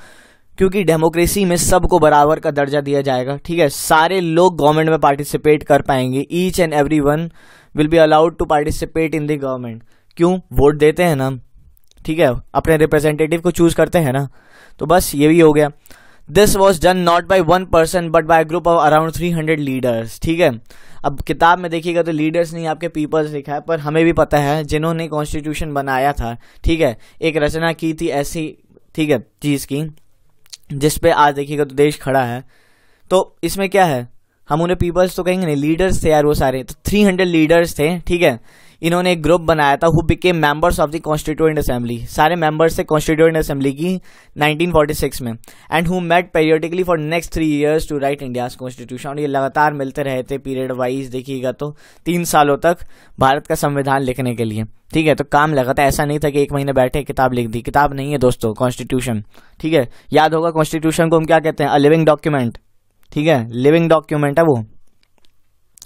क्योंकि डेमोक्रेसी में सबको बराबर का दर्जा दिया जाएगा, ठीक है। सारे लोग गवर्नमेंट में पार्टिसिपेट कर पाएंगे, each and every one will be allowed to participate in the government. क्यों, वोट देते हैं ना, ठीक है, अपने रिप्रेजेंटेटिव को चूज करते हैं ना, तो बस ये भी हो गया। This was done not by one person but by group of around 300 leaders, ठीक है। अब किताब में देखिएगा तो लीडर्स नहीं, आपके पीपल्स लिखा है, पर हमें भी पता है जिन्होंने कॉन्स्टिट्यूशन बनाया था, ठीक है, एक रचना की थी ऐसी, ठीक है, चीज की जिसपे आज देखिएगा तो देश खड़ा है। तो इसमें क्या है, हम उन्हें पीपल्स तो कहेंगे नहीं, लीडर्स थे यार वो सारे, तो 300 लीडर्स थे, ठीक है। इन्होंने एक ग्रुप बनाया था, who became members of the constituent assembly, सारे मेंबर्स थे कॉन्स्टिट्यूएंट असेंबली की 1946 में, and who met periodically for next 3 years to write India's constitution. और ये लगातार मिलते रहे थे पीरियड वाइज, देखिएगा तो 3 सालों तक भारत का संविधान लिखने के लिए, ठीक है। तो काम लगा था, ऐसा नहीं था कि 1 महीने बैठे किताब लिख दी, किताब नहीं है दोस्तों कॉन्स्टिट्यूशन, ठीक है। याद होगा कॉन्स्टिट्यूशन को हम क्या कहते हैं, अ लिविंग डॉक्यूमेंट, ठीक है, लिविंग डॉक्यूमेंट है वो,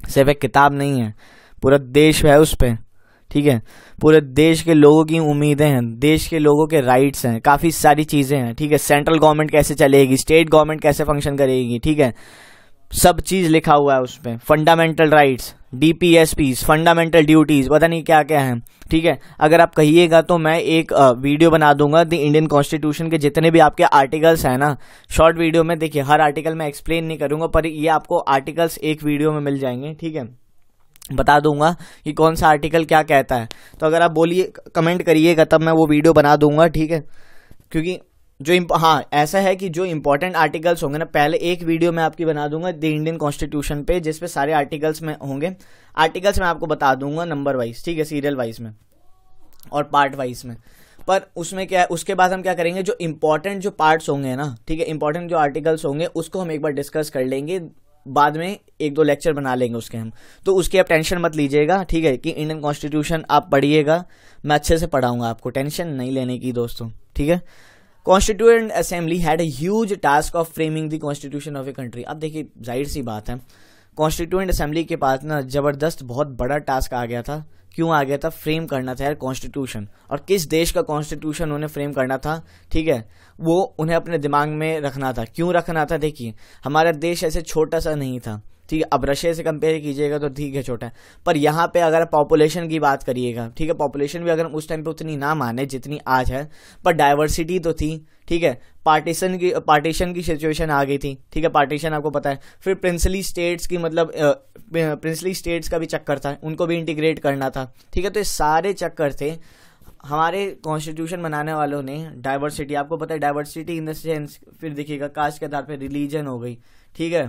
सिर्फ एक किताब नहीं है, पूरा देश है उस पर, ठीक है। पूरे देश के लोगों की उम्मीदें हैं, देश के लोगों के राइट्स हैं, काफी सारी चीजें हैं, ठीक है। सेंट्रल गवर्नमेंट कैसे चलेगी, स्टेट गवर्नमेंट कैसे फंक्शन करेगी, ठीक है, सब चीज लिखा हुआ है उसमें। Fundamental rights, DPSPs, fundamental duties, पता नहीं क्या क्या है, ठीक है। अगर आप कहिएगा तो मैं एक वीडियो बना दूंगा द इंडियन कॉन्स्टिट्यूशन के जितने भी आपके आर्टिकल्स हैं ना, शॉर्ट वीडियो में। देखिए हर आर्टिकल मैं एक्सप्लेन नहीं करूंगा, पर ये आपको आर्टिकल्स एक वीडियो में मिल जाएंगे, ठीक है। बता दूंगा कि कौन सा आर्टिकल क्या कहता है, तो अगर आप बोलिए, कमेंट करिएगा, तब मैं वो वीडियो बना दूंगा, ठीक है। क्योंकि हाँ ऐसा है कि जो इंपॉर्टेंट आर्टिकल्स होंगे ना, पहले एक वीडियो मैं आपकी बना दूंगा द इंडियन कॉन्स्टिट्यूशन पे, जिसपे सारे आर्टिकल्स में होंगे। आर्टिकल्स मैं आपको बता दूंगा नंबर वाइज, ठीक है, सीरियल वाइज में और पार्ट वाइज में। पर उसमें क्या है, उसके बाद हम क्या करेंगे, जो इंपॉर्टेंट जो पार्ट्स होंगे ना, ठीक है, इंपॉर्टेंट जो आर्टिकल्स होंगे उसको हम एक बार डिस्कस कर लेंगे, बाद में 1-2 लेक्चर बना लेंगे उसके हम। तो उसकी आप टेंशन मत लीजिएगा, ठीक है, कि इंडियन कॉन्स्टिट्यूशन आप पढ़िएगा, मैं अच्छे से पढ़ाऊंगा, आपको टेंशन नहीं लेने की दोस्तों, ठीक है। Constituent assembly had a huge task of framing the constitution of a country. अब देखिए जाहिर सी बात है, कॉन्स्टिट्यूएंट असेंबली के पास ना जबरदस्त बहुत बड़ा टास्क आ गया था क्यों आ गया था? फ्रेम करना था यार कॉन्स्टिट्यूशन, और किस देश का कॉन्स्टिट्यूशन उन्हें फ्रेम करना था, ठीक है, वो उन्हें अपने दिमाग में रखना था। क्यों रखना था? देखिए हमारा देश ऐसे छोटा सा नहीं था, ठीक है, अब रशिया से कंपेयर कीजिएगा तो ठीक है छोटा है, पर यहाँ पे अगर पॉपुलेशन की बात करिएगा, ठीक है, पॉपुलेशन भी अगर उस टाइम पे उतनी ना माने जितनी आज है, पर डाइवर्सिटी तो थी, ठीक है। पार्टीशन की सिचुएशन आ गई थी, ठीक है, पार्टीशन आपको पता है। फिर प्रिंसली स्टेट्स की मतलब प्रिंसली स्टेट्स का भी चक्कर था, उनको भी इंटीग्रेट करना था, ठीक है। तो ये सारे चक्कर थे। हमारे कॉन्स्टिट्यूशन बनाने वालों ने डाइवर्सिटी, आपको पता है डाइवर्सिटी इन द सेंस, फिर देखिएगा कास्ट के आधार पर रिलीजन हो गई, ठीक है,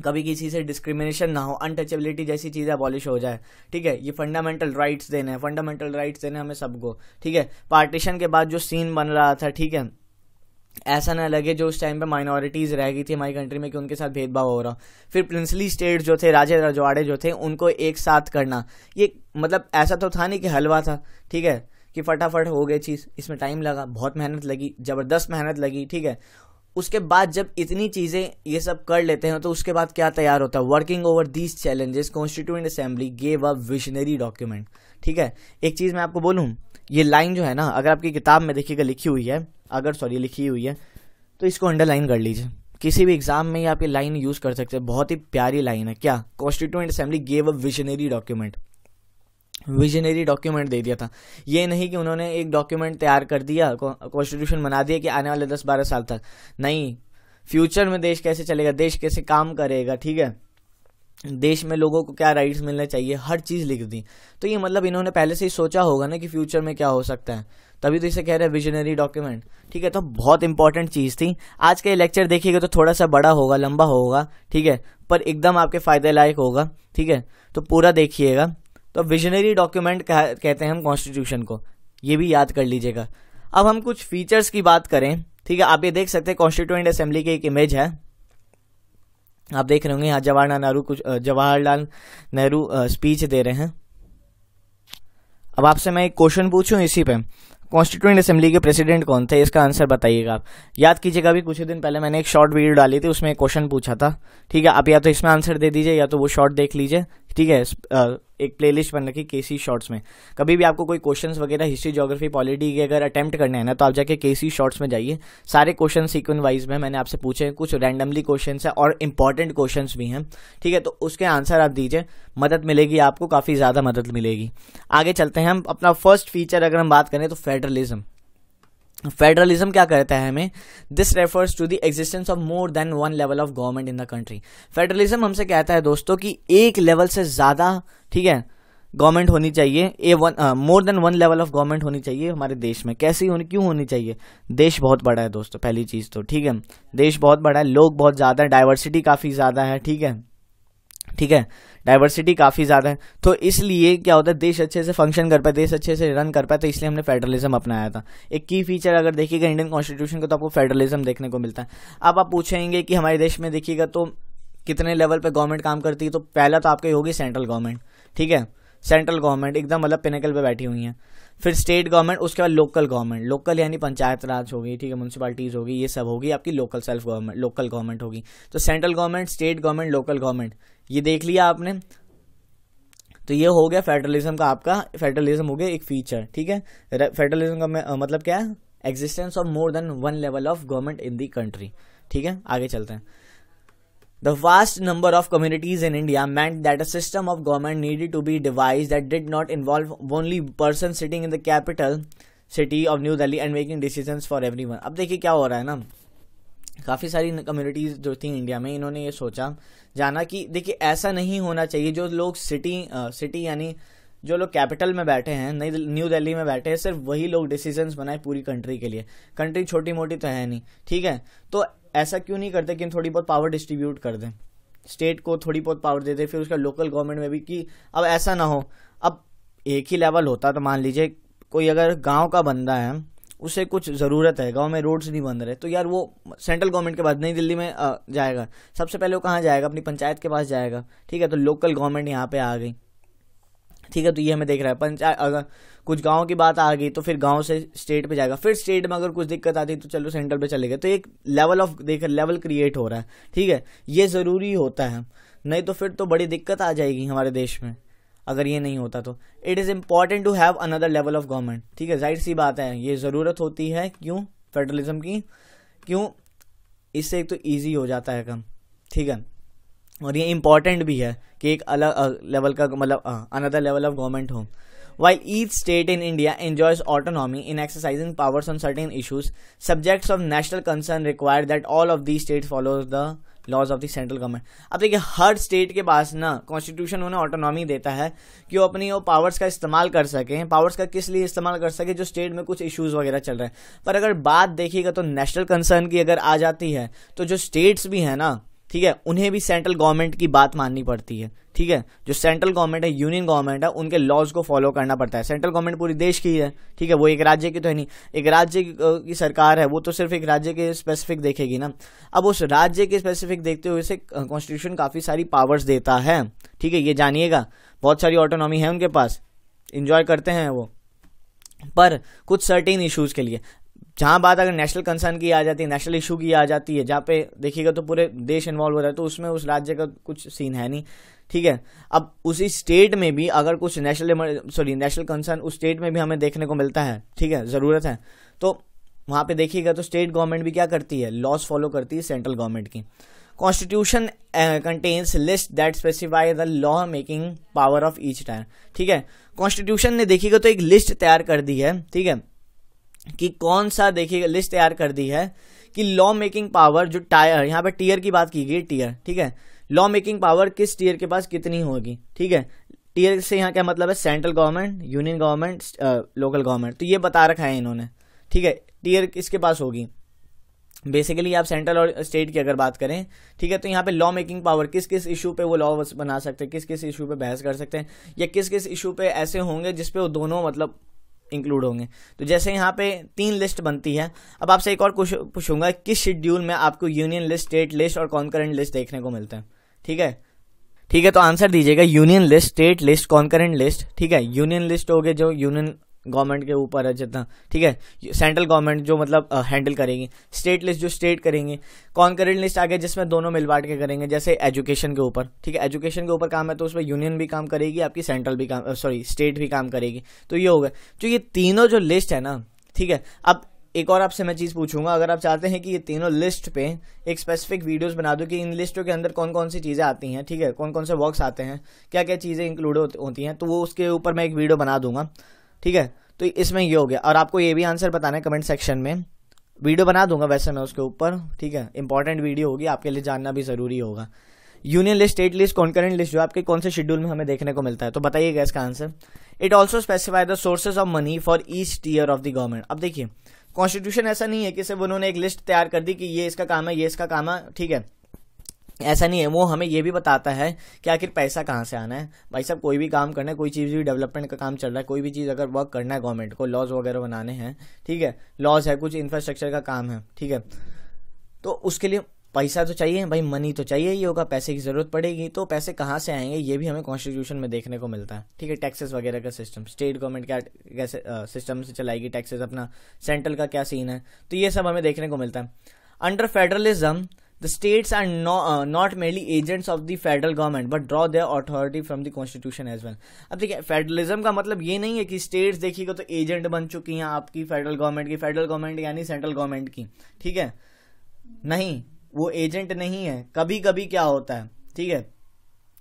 कभी किसी से डिस्क्रिमिनेशन ना हो, अनटचेबिलिटी जैसी चीज़ें अबॉलिश हो जाए, ठीक है। ये फंडामेंटल राइट्स देने हैं, फंडामेंटल राइट्स देने हमें सबको, ठीक है। पार्टीशन के बाद जो सीन बन रहा था, ठीक है, ऐसा ना लगे जो उस टाइम पे माइनॉरिटीज़ रह गई थी हमारी कंट्री में कि उनके साथ भेदभाव हो रहा। फिर प्रिंसली स्टेट जो थे, राजे रजवाड़े जो थे, उनको एक साथ करना, ये मतलब ऐसा तो था नहीं कि हलवा था, ठीक है, कि फटाफट हो गई चीज़। इसमें टाइम लगा, बहुत मेहनत लगी, ज़बरदस्त मेहनत लगी, ठीक है। उसके बाद जब इतनी चीज़ें ये सब कर लेते हैं तो उसके बाद क्या तैयार होता है? Working over these challenges constituent assembly gave a visionary document, ठीक है। एक चीज़ मैं आपको बोलूँ, ये लाइन जो है ना, अगर आपकी किताब में देखिएगा लिखी हुई है, लिखी हुई है तो इसको अंडरलाइन कर लीजिए। किसी भी एग्जाम में आप ये लाइन यूज़ कर सकते हैं, बहुत ही प्यारी लाइन है। क्या? Constituent assembly gave a visionary document, visionary document दे दिया था। ये नहीं कि उन्होंने एक डॉक्यूमेंट तैयार कर दिया, कॉन्स्टिट्यूशन बना दिया कि आने वाले 10-12 साल तक, नहीं, फ्यूचर में देश कैसे चलेगा, देश कैसे काम करेगा, ठीक है, देश में लोगों को क्या राइट्स मिलने चाहिए, हर चीज़ लिख दी। तो ये मतलब इन्होंने पहले से ही सोचा होगा ना कि फ्यूचर में क्या हो सकता है, तभी तो इसे कह रहे हैं विजनरी डॉक्यूमेंट, ठीक है। तो बहुत इंपॉर्टेंट चीज़ थी। आज का ये लेक्चर देखिएगा तो थोड़ा सा बड़ा होगा, लंबा होगा, ठीक है, पर एकदम आपके फायदे लायक होगा, ठीक है, तो पूरा देखिएगा। तो विजनरी डॉक्यूमेंट कहते हैं हम कॉन्स्टिट्यूशन को, ये भी याद कर लीजिएगा। अब हम कुछ फीचर्स की बात करें, ठीक है, आप ये देख सकते हैं कॉन्स्टिट्यूएंट असेंबली की एक इमेज है, आप देख रहे होंगे यहाँ जवाहरलाल नेहरू स्पीच दे रहे हैं। अब आपसे मैं एक क्वेश्चन पूछूं इसी पे, कॉन्स्टिट्यूएंट असेंबली के प्रेसिडेंट कौन थे? इसका आंसर बताइएगा आप। याद कीजिएगा, अभी कुछ दिन पहले मैंने एक शॉर्ट वीडियो डाली थी, उसमें एक क्वेश्चन पूछा था, ठीक है। आप या तो इसमें आंसर दे दीजिए या तो वो शॉर्ट देख लीजिए, ठीक है। एक प्लेलिस्ट बन रखी केसी शॉर्ट्स में। कभी भी आपको कोई क्वेश्चंस वगैरह हिस्ट्री, ज्योग्राफी, पॉलिटी के अगर अटेम्प्ट करने हैं ना, तो आप जाके केसी शॉर्ट्स में जाइए। सारे क्वेश्चन सीक्वेंस वाइज में मैंने आपसे पूछे, कुछ रैंडमली क्वेश्चंस है और इंपॉर्टेंट क्वेश्चंस भी हैं, ठीक है। तो उसके आंसर आप दीजिए, मदद मिलेगी आपको, काफ़ी ज़्यादा मदद मिलेगी। आगे चलते हैं हम। अपना फर्स्ट फीचर अगर हम बात करें तो फेडरलिज्म। फेडरलिज्म क्या करता है हमें? This refers to the existence of more than one level of government in the country. Federalism हमसे कहता है दोस्तों कि एक लेवल से ज्यादा, ठीक है, गवर्नमेंट होनी चाहिए, मोर than one level of government होनी चाहिए हमारे देश में। कैसी होनी, क्यों होनी चाहिए? देश बहुत बड़ा है दोस्तों, पहली चीज तो, ठीक है, देश बहुत बड़ा है, लोग बहुत ज्यादा है, डाइवर्सिटी काफी ज्यादा है, ठीक है, ठीक है, डाइवर्सिटी काफ़ी ज़्यादा है। तो इसलिए क्या होता है, देश अच्छे से फंक्शन कर पाए, देश अच्छे से रन कर पाए, तो इसलिए हमने फेडरलिज्म अपनाया था। एक की फीचर अगर देखिएगा इंडियन कॉन्स्टिट्यूशन को, तो आपको फेडरलिज्म देखने को मिलता है। अब आप पूछेंगे कि हमारे देश में देखिएगा तो कितने लेवल पे गवर्नमेंट काम करती है, तो पहला तो आपकी होगी सेंट्रल गवर्नमेंट, ठीक है, सेंट्रल गवर्नमेंट एकदम मतलब पिनेकल पे बैठी हुई है। फिर स्टेट गवर्नमेंट, उसके बाद लोकल गवर्नमेंट, लोकल यानी पंचायत राज होगी, ठीक है, म्यूनसिपालिटीज होगी, ये सब होगी आपकी local self government, local government होगी। तो central government, state government, local government, ये देख लिया आपने। तो ये हो गया फेडरलिज्म का, आपका फेडरलिज्म हो गया एक फीचर, ठीक है। फेडरलिज्म का मतलब क्या है? Existence of more than one level of government in the country, ठीक है। आगे चलते हैं। The vast number of communities in India meant that a system of government needed to be devised that did not involve only person sitting in the capital city of New Delhi and making decisions for everyone. अब देखिए क्या हो रहा है ना, काफ़ी सारी कम्युनिटीज़ जो थी इंडिया में, इन्होंने ये सोचा जाना कि देखिए ऐसा नहीं होना चाहिए जो लोग सिटी यानी जो लोग कैपिटल में बैठे हैं, न्यू दिल्ली में बैठे हैं, सिर्फ वही लोग डिसीजंस बनाए पूरी कंट्री के लिए। कंट्री छोटी मोटी तो है नहीं, ठीक है। तो ऐसा क्यों नहीं करते कि थोड़ी बहुत पावर डिस्ट्रीब्यूट कर दें, स्टेट को थोड़ी बहुत पावर दे दे, फिर उसका लोकल गवर्नमेंट में भी, कि अब ऐसा ना हो। अब एक ही लेवल होता तो मान लीजिए कोई अगर गांव का बंदा है, उसे कुछ ज़रूरत है, गांव में रोड्स नहीं बन रहे, तो यार वो सेंट्रल गवर्नमेंट के बाद नई दिल्ली में जाएगा, सबसे पहले वो कहाँ जाएगा? अपनी पंचायत के पास जाएगा, ठीक है। तो लोकल गवर्नमेंट यहाँ पे आ गई, ठीक है। तो ये हमें देख रहा है, पंचायत अगर कुछ गांव की बात आ गई तो फिर गांव से स्टेट पे जाएगा, फिर स्टेट में अगर कुछ दिक्कत आती तो चलो सेंट्रल पे चले गए। तो एक लेवल क्रिएट हो रहा है, ठीक है। ये ज़रूरी होता है, नहीं तो फिर तो बड़ी दिक्कत आ जाएगी हमारे देश में। अगर ये नहीं होता तो it is important to have another level of government. ठीक है, जाहिर सी बात है ये ज़रूरत होती है। क्यों? फेडरलिज्म की। क्यों? इससे एक तो ईजी हो जाता है काम। ठीक है, और ये इम्पॉर्टेंट भी है कि एक अलग लेवल का मतलब अनदर लेवल ऑफ गवर्नमेंट हो। While each state in India enjoys autonomy in exercising powers on certain issues, subjects of national concern require that all of these states follow the laws of the central government. अब देखिए हर स्टेट के पास ना कॉन्स्टिट्यूशन उन्हें ऑटोनॉमी देता है कि वो अपनी वो पावर्स का इस्तेमाल कर सकें। पावर्स का किस लिए इस्तेमाल कर सके? जो स्टेट में कुछ इश्यूज वगैरह चल रहे हैं। पर अगर बात देखिएगा तो नेशनल कंसर्न की अगर आ जाती है तो जो स्टेट्स भी है ना, ठीक है, उन्हें भी सेंट्रल गवर्नमेंट की बात माननी पड़ती है। ठीक है, जो सेंट्रल गवर्नमेंट है, यूनियन गवर्नमेंट है, उनके लॉज को फॉलो करना पड़ता है। सेंट्रल गवर्नमेंट पूरी देश की है। ठीक है, वो एक राज्य की तो है नहीं। एक राज्य की सरकार है, वो तो सिर्फ एक राज्य के स्पेसिफिक देखेगी ना। अब उस राज्य के स्पेसिफिक देखते हुए से कॉन्स्टिट्यूशन काफी सारी पावर्स देता है। ठीक है, ये जानिएगा, बहुत सारी ऑटोनॉमी है उनके पास, इंजॉय करते हैं वो, पर कुछ सर्टेन इश्यूज के लिए। जहां बात अगर नेशनल कंसर्न की आ जाती है, नेशनल इशू की आ जाती है, जहाँ पे देखिएगा तो पूरे देश इन्वॉल्व हो रहा है, तो उसमें उस राज्य का कुछ सीन है नहीं। ठीक है, अब उसी स्टेट में भी अगर कुछ नेशनल कंसर्न उस स्टेट में भी हमें देखने को मिलता है, ठीक है, जरूरत है, तो वहां पे देखिएगा तो स्टेट गवर्नमेंट भी क्या करती है? लॉज फॉलो करती है सेंट्रल गवर्नमेंट की। Constitution contains list that specify the law making power of each tyre. ठीक है, कॉन्स्टिट्यूशन ने देखिएगा तो एक लिस्ट तैयार कर दी है। ठीक है, कि कौन सा, देखिएगा लिस्ट तैयार कर दी है कि लॉ मेकिंग पावर जो टायर, यहाँ पे टीयर की बात की गई, टीयर। ठीक है, लॉ मेकिंग पावर किस टीयर के पास कितनी होगी। ठीक है, टीयर से यहाँ क्या मतलब है? Central government, union government, local government, तो ये बता रखा है इन्होंने। ठीक है, टीयर किसके पास होगी? बेसिकली आप सेंट्रल और स्टेट की अगर बात करें, ठीक है, तो यहाँ पे लॉ मेकिंग पावर किस किस इशू पे वो लॉ बना सकते हैं, किस किस इशू पे बहस कर सकते हैं, या किस किस इशू पे ऐसे होंगे जिसपे वो दोनों मतलब इंक्लूड होंगे। तो जैसे यहाँ पे 3 लिस्ट बनती है। अब आपसे एक और पूछूंगा, किस शेड्यूल में आपको यूनियन लिस्ट, स्टेट लिस्ट और कॉन्करेंट लिस्ट देखने को मिलता है? ठीक है, ठीक है, तो आंसर दीजिएगा union list, state list, concurrent list. ठीक है, यूनियन लिस्ट हो गए जो यूनियन गवर्नमेंट के ऊपर है जितना, ठीक है, सेंट्रल गवर्नमेंट जो मतलब हैंडल करेगी। स्टेट लिस्ट जो स्टेट करेंगे। कॉन्करेंट लिस्ट आ गया जिसमें दोनों मिल बांट के करेंगे, जैसे एजुकेशन के ऊपर। ठीक है, एजुकेशन के ऊपर काम है तो उसमें यूनियन भी काम करेगी, आपकी सेंट्रल भी काम, स्टेट भी काम करेगी। तो ये हो गया, जो ये तीनों जो लिस्ट है ना, ठीक है। अब एक और आपसे मैं चीज पूछूंगा, अगर आप चाहते हैं कि ये तीनों लिस्ट पे एक स्पेसिफिक वीडियोस बना दो कि इन लिस्टों के अंदर कौन कौन सी चीजें आती हैं, ठीक है, कौन कौन से वर्क्स आते हैं, क्या क्या चीजें इंक्लूड होती हैं, तो वो उसके ऊपर मैं एक वीडियो बना दूंगा। ठीक है, तो इसमें ये हो गया। और आपको ये भी आंसर बताना है कमेंट सेक्शन में, वीडियो बना दूंगा वैसे मैं उसके ऊपर। ठीक है, इंपॉर्टेंट वीडियो होगी, आपके लिए जानना भी जरूरी होगा। Union list, state list, concurrent list जो आपके कौन से शेड्यूल में हमें देखने को मिलता है, तो बताइएगा इसका answer. It also specify the sources of money for each tier of the government. अब देखिए, कॉन्स्टिट्यूशन ऐसा नहीं है कि सिर्फ उन्होंने एक लिस्ट तैयार कर दी कि ये इसका काम है, ये इसका काम है, ठीक है, ऐसा नहीं है। वो हमें ये भी बताता है कि आखिर पैसा कहाँ से आना है। भाई साहब, कोई भी काम करना है, कोई चीज़ भी डेवलपमेंट का काम चल रहा है, कोई भी चीज़ अगर वर्क करना है, गवर्नमेंट को लॉज वगैरह बनाने हैं, ठीक है, लॉज है, कुछ इंफ्रास्ट्रक्चर का काम है, ठीक है, तो उसके लिए पैसा तो चाहिए भाई, मनी तो चाहिए ही होगा, पैसे की जरूरत पड़ेगी। तो पैसे कहाँ से आएंगे ये भी हमें कॉन्स्टिट्यूशन में देखने को मिलता है। ठीक है, टैक्सेस वगैरह का सिस्टम, स्टेट गवर्नमेंट क्या कैसे सिस्टम से चलाएगी टैक्सेस, अपना सेंट्रल का क्या सीन है, तो ये सब हमें देखने को मिलता है। Under federalism the states are not merely agents of the federal government but draw their authority from the constitution as well। अब देखिए, फेडरलिज्म का मतलब ये नहीं है कि स्टेट्स देखिएगा तो एजेंट बन चुकी हैं आपकी फेडरल गवर्नमेंट की, फेडरल गवर्नमेंट यानी सेंट्रल गवर्नमेंट की, ठीक है, नहीं, वो एजेंट नहीं है। कभी कभी क्या होता है, ठीक है,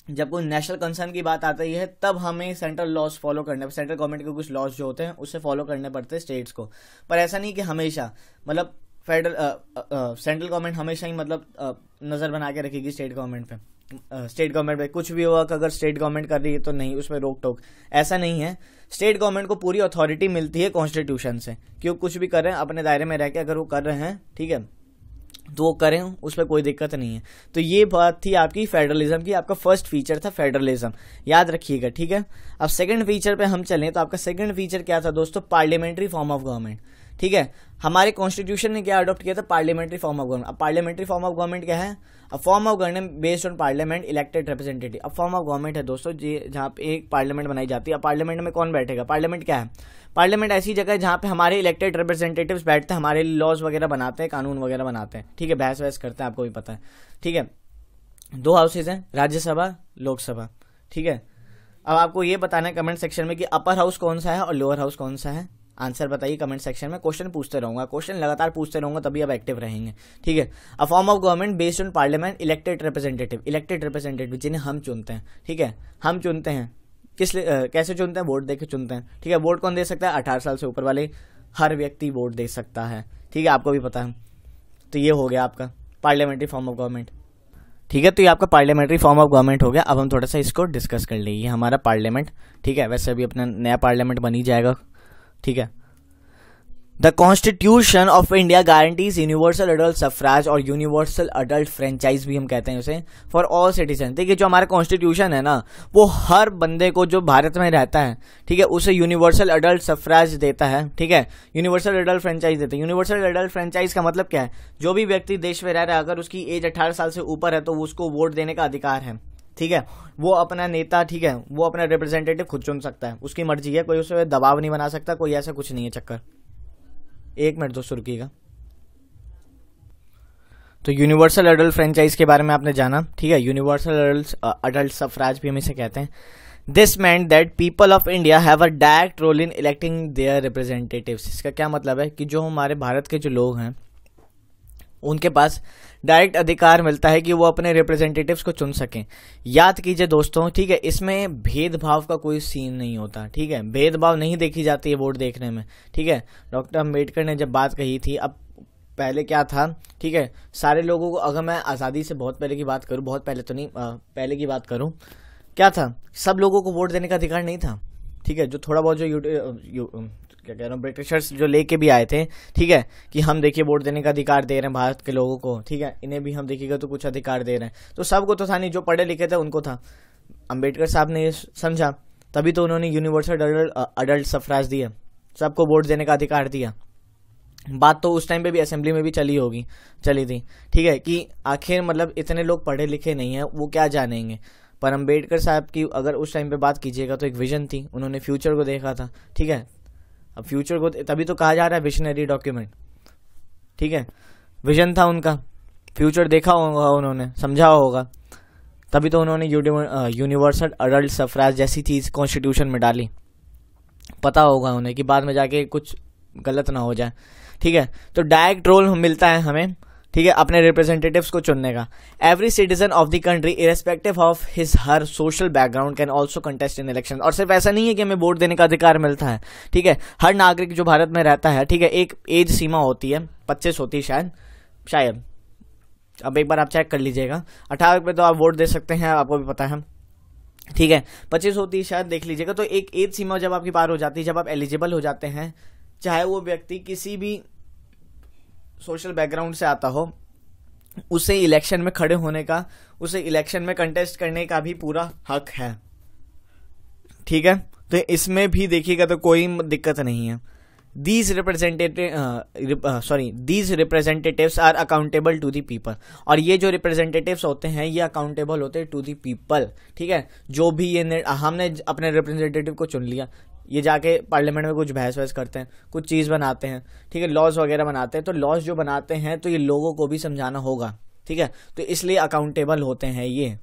जब कोई नेशनल कंसर्न की बात आती है तब हमें सेंट्रल लॉज फॉलो करने, सेंट्रल गवर्नमेंट के कुछ लॉज जो होते हैं उससे फॉलो करने पड़ते हैं स्टेट्स को। पर ऐसा नहीं कि हमेशा, मतलब फेडरल सेंट्रल गवर्नमेंट हमेशा ही मतलब नजर बना के रखेगी स्टेट गवर्नमेंट पे। स्टेट गवर्नमेंट पे कुछ भी हुआ, अगर स्टेट गवर्नमेंट कर रही है तो नहीं, उसमें रोक टोक ऐसा नहीं है। स्टेट गवर्नमेंट को पूरी अथॉरिटी मिलती है कॉन्स्टिट्यूशन से कि वो कुछ भी कर रहे हैं अपने दायरे में रह के, अगर वो कर रहे हैं, ठीक है, तो वो करें, उसमें कोई दिक्कत नहीं है। तो ये बात थी आपकी फेडरलिज्म की, आपका फर्स्ट फीचर था फेडरलिज्म, याद रखिएगा, ठीक है। अब सेकंड फीचर पे हम चलें तो आपका सेकंड फीचर क्या था दोस्तों? Parliamentary form of government. ठीक है, हमारे कॉन्स्टिट्यूशन ने क्या अडॉप्ट किया था? Parliamentary form of government. अब पार्लियामेंट्री फॉर्म ऑफ गवर्नमेंट क्या है? A form of government based on parliament elected representative. अब फॉर्म ऑफ गवर्नमेंट है दोस्तों जहाँ पे एक पार्लियामेंट बनाई जाती है। अब पार्लियामेंट में कौन बैठेगा? पार्लियामेंट क्या है? पार्लियामेंट ऐसी जगह है जहाँ पे हमारे इलेक्टेड रिप्रेजेंटेटिव्स बैठते हैं, हमारे लॉज वगैरह बनाते हैं, कानून वगैरह बनाते हैं, ठीक है, बहस वहस करते हैं, आपको भी पता है, ठीक है। 2 हाउसेज हैं, राज्यसभा, लोकसभा, ठीक है। अब आपको ये बताना है कमेंट सेक्शन में कि अपर हाउस कौन सा है और लोअर हाउस कौन सा है। आंसर बताइए कमेंट सेक्शन में। क्वेश्चन पूछते रहूंगा, क्वेश्चन लगातार पूछते रहूंगा, तभी अब एक्टिव रहेंगे, ठीक है। A form of government based on parliament elected representative जिन्हें हम चुनते हैं, ठीक है। हम चुनते हैं कैसे चुनते हैं? वोट देके चुनते हैं, ठीक है। वोट कौन दे सकता है? 18 साल से ऊपर वाले हर व्यक्ति वोट दे सकता है, ठीक है, आपको भी पता है। तो ये हो गया आपका पार्लियामेंट्री फॉर्म ऑफ गवर्नमेंट, ठीक है। तो ये आपका पार्लियामेंट्री फॉर्म ऑफ गवर्नमेंट हो गया। अब हम थोड़ा सा इसको डिस्कस कर लेंगे, हमारा पार्लियामेंट, ठीक है। वैसे अभी अपना नया पार्लियामेंट बन ही जाएगा, ठीक है। The constitution of India guarantees universal adult suffrage और यूनिवर्सल अडल्ट फ्रेंचाइज भी हम कहते हैं उसे, फॉर ऑल सिटीजन। देखिए जो हमारा कॉन्स्टिट्यूशन है ना, वो हर बंदे को जो भारत में रहता है, ठीक है, उसे यूनिवर्सल अडल्ट सफराज देता है, ठीक है। यूनिवर्सल अडल्ट फ्रेंचाइज देते हैं। यूनिवर्सल अडल्ट फ्रेंचाइज का मतलब क्या है? जो भी व्यक्ति देश में रह रहा है, अगर उसकी एज 18 साल से ऊपर है तो उसको वोट देने का अधिकार है, ठीक है। वो अपना नेता, ठीक है, वो अपना रिप्रेजेंटेटिव खुद चुन सकता है, उसकी मर्जी है, कोई उसे दबाव नहीं बना सकता, कोई ऐसा कुछ नहीं है चक्कर। एक मिनट दोस्तों रुकिएगा। तो यूनिवर्सल अडल्ट फ्रेंचाइज के बारे में आपने जाना, ठीक है। यूनिवर्सल अडल्ट सफराज भी हम इसे कहते हैं। This meant that people of India have a direct role in electing their representatives. इसका क्या मतलब है कि जो हमारे भारत के जो लोग हैं उनके पास डायरेक्ट अधिकार मिलता है कि वो अपने रिप्रेजेंटेटिव्स को चुन सकें। याद कीजिए दोस्तों, ठीक है, इसमें भेदभाव का कोई सीन नहीं होता, ठीक है। भेदभाव नहीं देखी जाती है वोट देखने में, ठीक है। डॉक्टर अम्बेडकर ने जब बात कही थी, अब पहले क्या था, ठीक है, सारे लोगों को, अगर मैं आज़ादी से बहुत पहले की बात करूं, बहुत पहले तो नहीं, पहले की बात करूं, क्या था, सब लोगों को वोट देने का अधिकार नहीं था, ठीक है। जो थोड़ा बहुत जो क्या कह रहा हूँ, ब्रिटिशर्स जो लेके भी आए थे, ठीक है, कि हम देखिए वोट देने का अधिकार दे रहे हैं भारत के लोगों को, ठीक है, इन्हें भी हम देखिएगा तो कुछ अधिकार दे रहे हैं, तो सबको तो था नहीं, जो पढ़े लिखे थे उनको था। अम्बेडकर साहब ने ये समझा, तभी तो उन्होंने यूनिवर्सल अडल्ट सफराज दिया, सबको वोट देने का अधिकार दिया। बात तो उस टाइम पे भी असेंबली में भी चली थी, ठीक है, कि आखिर मतलब इतने लोग पढ़े लिखे नहीं है, वो क्या जानेंगे। पर अम्बेडकर साहब की अगर उस टाइम पे बात कीजिएगा तो एक विजन थी, उन्होंने फ्यूचर को देखा था, ठीक है। अब फ्यूचर को तभी तो कहा जा रहा है विजनरी डॉक्यूमेंट, ठीक है। विजन था उनका, फ्यूचर देखा होगा उन्होंने, समझा होगा, तभी तो उन्होंने यूनिवर्सल अडल्ट सफराज जैसी चीज कॉन्स्टिट्यूशन में डाली। पता होगा उन्हें कि बाद में जाके कुछ गलत ना हो जाए, ठीक है। तो डायरेक्ट रोल मिलता है हमें, ठीक है, अपने रिप्रेजेंटेटिव्स को चुनने का। Every citizen of the country irrespective of his her social background can also contest in election. और सिर्फ ऐसा नहीं है कि हमें वोट देने का अधिकार मिलता है, ठीक है। हर नागरिक जो भारत में रहता है, ठीक है, एक एज सीमा होती है, 25 होती है शायद, अब एक बार आप चेक कर लीजिएगा। 18 पे तो आप वोट दे सकते हैं, आपको भी पता है, ठीक है। 25 होती है शायद, देख लीजिएगा। तो एक एज सीमा जब आपकी पार हो जाती है, जब आप एलिजिबल हो जाते हैं, चाहे वो व्यक्ति किसी भी सोशल बैकग्राउंड से आता हो, उसे इलेक्शन में खड़े होने का, उसे इलेक्शन में कंटेस्ट करने का भी पूरा हक है, ठीक है। तो इसमें भी देखिएगा तो कोई दिक्कत नहीं है। These representatives are accountable to the people. और ये जो रिप्रेजेंटेटिव्स होते हैं ये अकाउंटेबल होते हैं टू द पीपल, ठीक है। जो भी ये हमने अपने रिप्रेजेंटेटिव को चुन लिया, ये जाके पार्लियामेंट में कुछ बहस वहस करते हैं, कुछ चीज़ बनाते हैं, ठीक है, लॉज वगैरह बनाते हैं। तो लॉज जो बनाते हैं तो ये लोगों को भी समझाना होगा, ठीक है। तो इसलिए अकाउंटेबल होते हैं ये,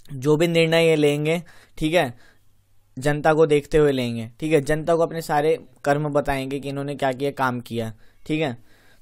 जो भी निर्णय ये लेंगे, ठीक है, जनता को देखते हुए लेंगे, ठीक है। जनता को अपने सारे कर्म बताएंगे कि इन्होंने क्या किया, काम किया, ठीक है।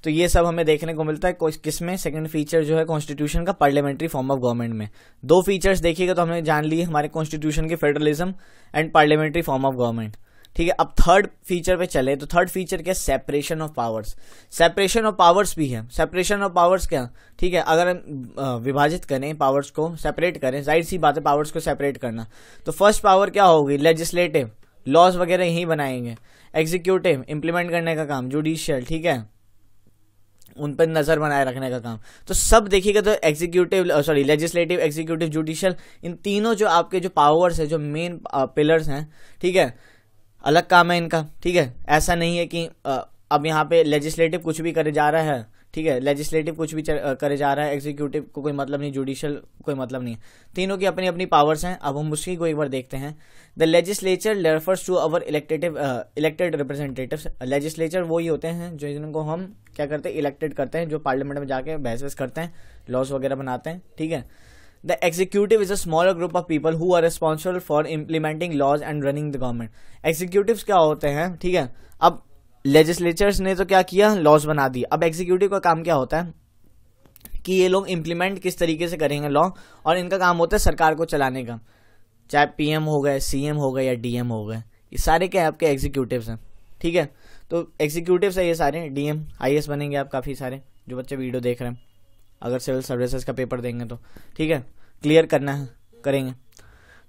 तो ये सब हमें देखने को मिलता है किसमें, सेकंड फीचर जो है कॉन्स्टिट्यूशन का, पार्लियामेंट्री फॉर्म ऑफ गवर्नमेंट में। दो फीचर्स देखिएगा तो हमने जान लिए हमारे कॉन्स्टिट्यूशन के, federalism and parliamentary form of government, ठीक है। अब थर्ड फीचर पे चले तो थर्ड फीचर क्या, separation of powers. Separation of powers भी है। सेपरेशन ऑफ पावर्स क्या, ठीक है, अगर हम विभाजित करें, पावर्स को सेपरेट करें, जाहिर सी बात है पावर्स को सेपरेट करना, तो फर्स्ट पावर क्या होगी, लेजिस्लेटिव, लॉज वगैरह यही बनाएंगे। एग्जीक्यूटिव, इंप्लीमेंट करने का काम। जुडिशियल, ठीक है, उन पर नजर बनाए रखने का काम। तो सब देखिएगा तो लेजिस्लेटिव, एग्जीक्यूटिव, जुडिशियल, इन तीनों जो आपके जो पावर्स है, जो मेन पिलर्स हैं, ठीक है, अलग काम है इनका, ठीक है। ऐसा नहीं है कि अब यहाँ पे लेजिस्लेटिव कुछ भी करे जा रहा है, ठीक है, लेजिस्लेटिव कुछ भी करे जा रहा है, एग्जीक्यूटिव को कोई मतलब नहीं, जुडिशियल कोई मतलब नहीं है, तीनों की अपनी अपनी पावर्स हैं। अब हम उसकी को एक बार देखते हैं। The legislature refers to our elected representatives. Legislature वही होते हैं जो जिनको हम क्या करते हैं, इलेक्टेड करते हैं, जो पार्लियामेंट में जाके बहस करते हैं, लॉज वगैरह बनाते हैं, ठीक है। The executive is a smaller group of people who are responsible for implementing laws and running the government. Executives क्या होते हैं, ठीक है। अब लेजिस्लेचर्स ने तो क्या किया, लॉज बना दी। अब एग्जीक्यूटिव का काम क्या होता है कि ये लोग इम्प्लीमेंट किस तरीके से करेंगे लॉ, और इनका काम होता है सरकार को चलाने का, चाहे पीएम हो गए, सीएम हो गए या डीएम हो गए, ये सारे क्या आपके एग्जीक्यूटिव्स हैं, ठीक है। तो एग्जीक्यूटिव्स है ये सारे, डीएम आईएएस बनेंगे आप काफ़ी सारे जो बच्चे वीडियो देख रहे हैं, अगर सिविल सर्विसेज का पेपर देंगे तो, ठीक है, क्लियर करना है, करेंगे।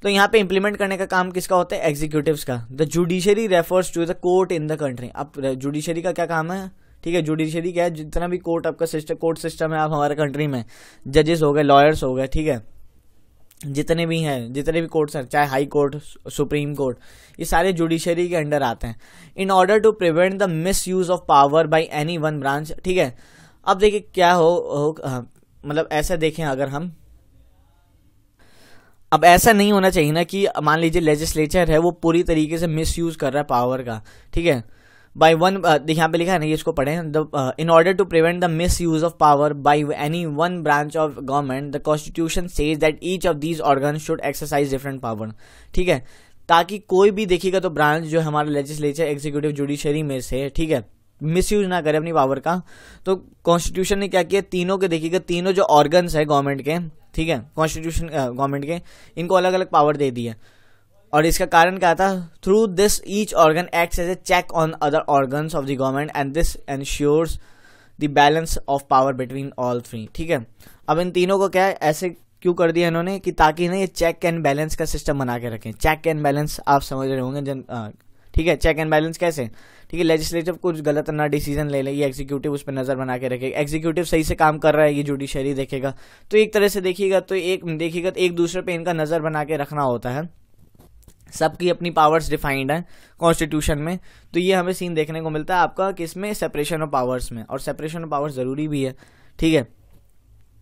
तो यहाँ पे इंप्लीमेंट करने का काम किसका होता है, एग्जीक्यूटिव्स का। The judiciary refers to the court in the country. अब जुडिशरी का क्या काम है, ठीक है, जुडिशरी क्या है, जितना भी कोर्ट आपका सिस्टम, कोर्ट सिस्टम है आप हमारे कंट्री में, जजेस हो गए, लॉयर्स हो गए, ठीक है, जितने भी हैं, जितने भी कोर्ट्स हैं, चाहे हाई कोर्ट, सुप्रीम कोर्ट, ये सारे जुडिशरी के अंडर आते हैं। In order to prevent the misuse of power by any one branch, ठीक है। अब देखिए क्या हो मतलब ऐसा देखें अगर हम, अब ऐसा नहीं होना चाहिए ना कि मान लीजिए लेजिस्लेचर है वो पूरी तरीके से मिस यूज कर रहा है पावर का, ठीक है, बाई वन, यहाँ पे लिखा है ना, ये इसको पढ़ें, in order to prevent the misuse of power by any one branch of government the constitution says that each of these organ should exercise different power, ठीक है, ताकि कोई भी देखिएगा तो ब्रांच जो हमारा लेजिस्लेचर, एग्जीक्यूटिव, जुडिशरी में से, ठीक है, मिस यूज ना करे अपनी पावर का। तो कॉन्स्टिट्यूशन ने क्या किया, तीनों के देखिएगा, तीनों जो ऑर्गन्स है गवर्नमेंट के, ठीक है, कॉन्स्टिट्यूशन गवर्नमेंट के, इनको अलग अलग पावर दे दी है। और इसका कारण क्या था, through this each organ acts as a check on other organs of the government and this ensures the balance of power between all three, ठीक है। अब इन तीनों को क्या है, ऐसे क्यों कर दिया इन्होंने कि ताकि ना ये चेक एंड बैलेंस का सिस्टम बना के रखें। चेक एंड बैलेंस आप समझ रहे होंगे ठीक है, चेक एंड बैलेंस कैसे, ठीक है, लेजिस्लेटिव कुछ गलत ना डिसीजन ले ले, ये एग्जीक्यूटिव उस पर नजर बना के रखेगा, एग्जीक्यूटिव सही से काम कर रहा है, ये जुडिशरी देखेगा। तो एक तरह से देखिएगा तो एक दूसरे पे इनका नजर बना के रखना होता है। सबकी अपनी पावर्स डिफाइंड है कॉन्स्टिट्यूशन में, तो ये हमें सीन देखने को मिलता है आपका किसमें, सेपरेशन ऑफ पावर्स में। और सेपरेशन ऑफ पावर्स जरूरी भी है, ठीक है,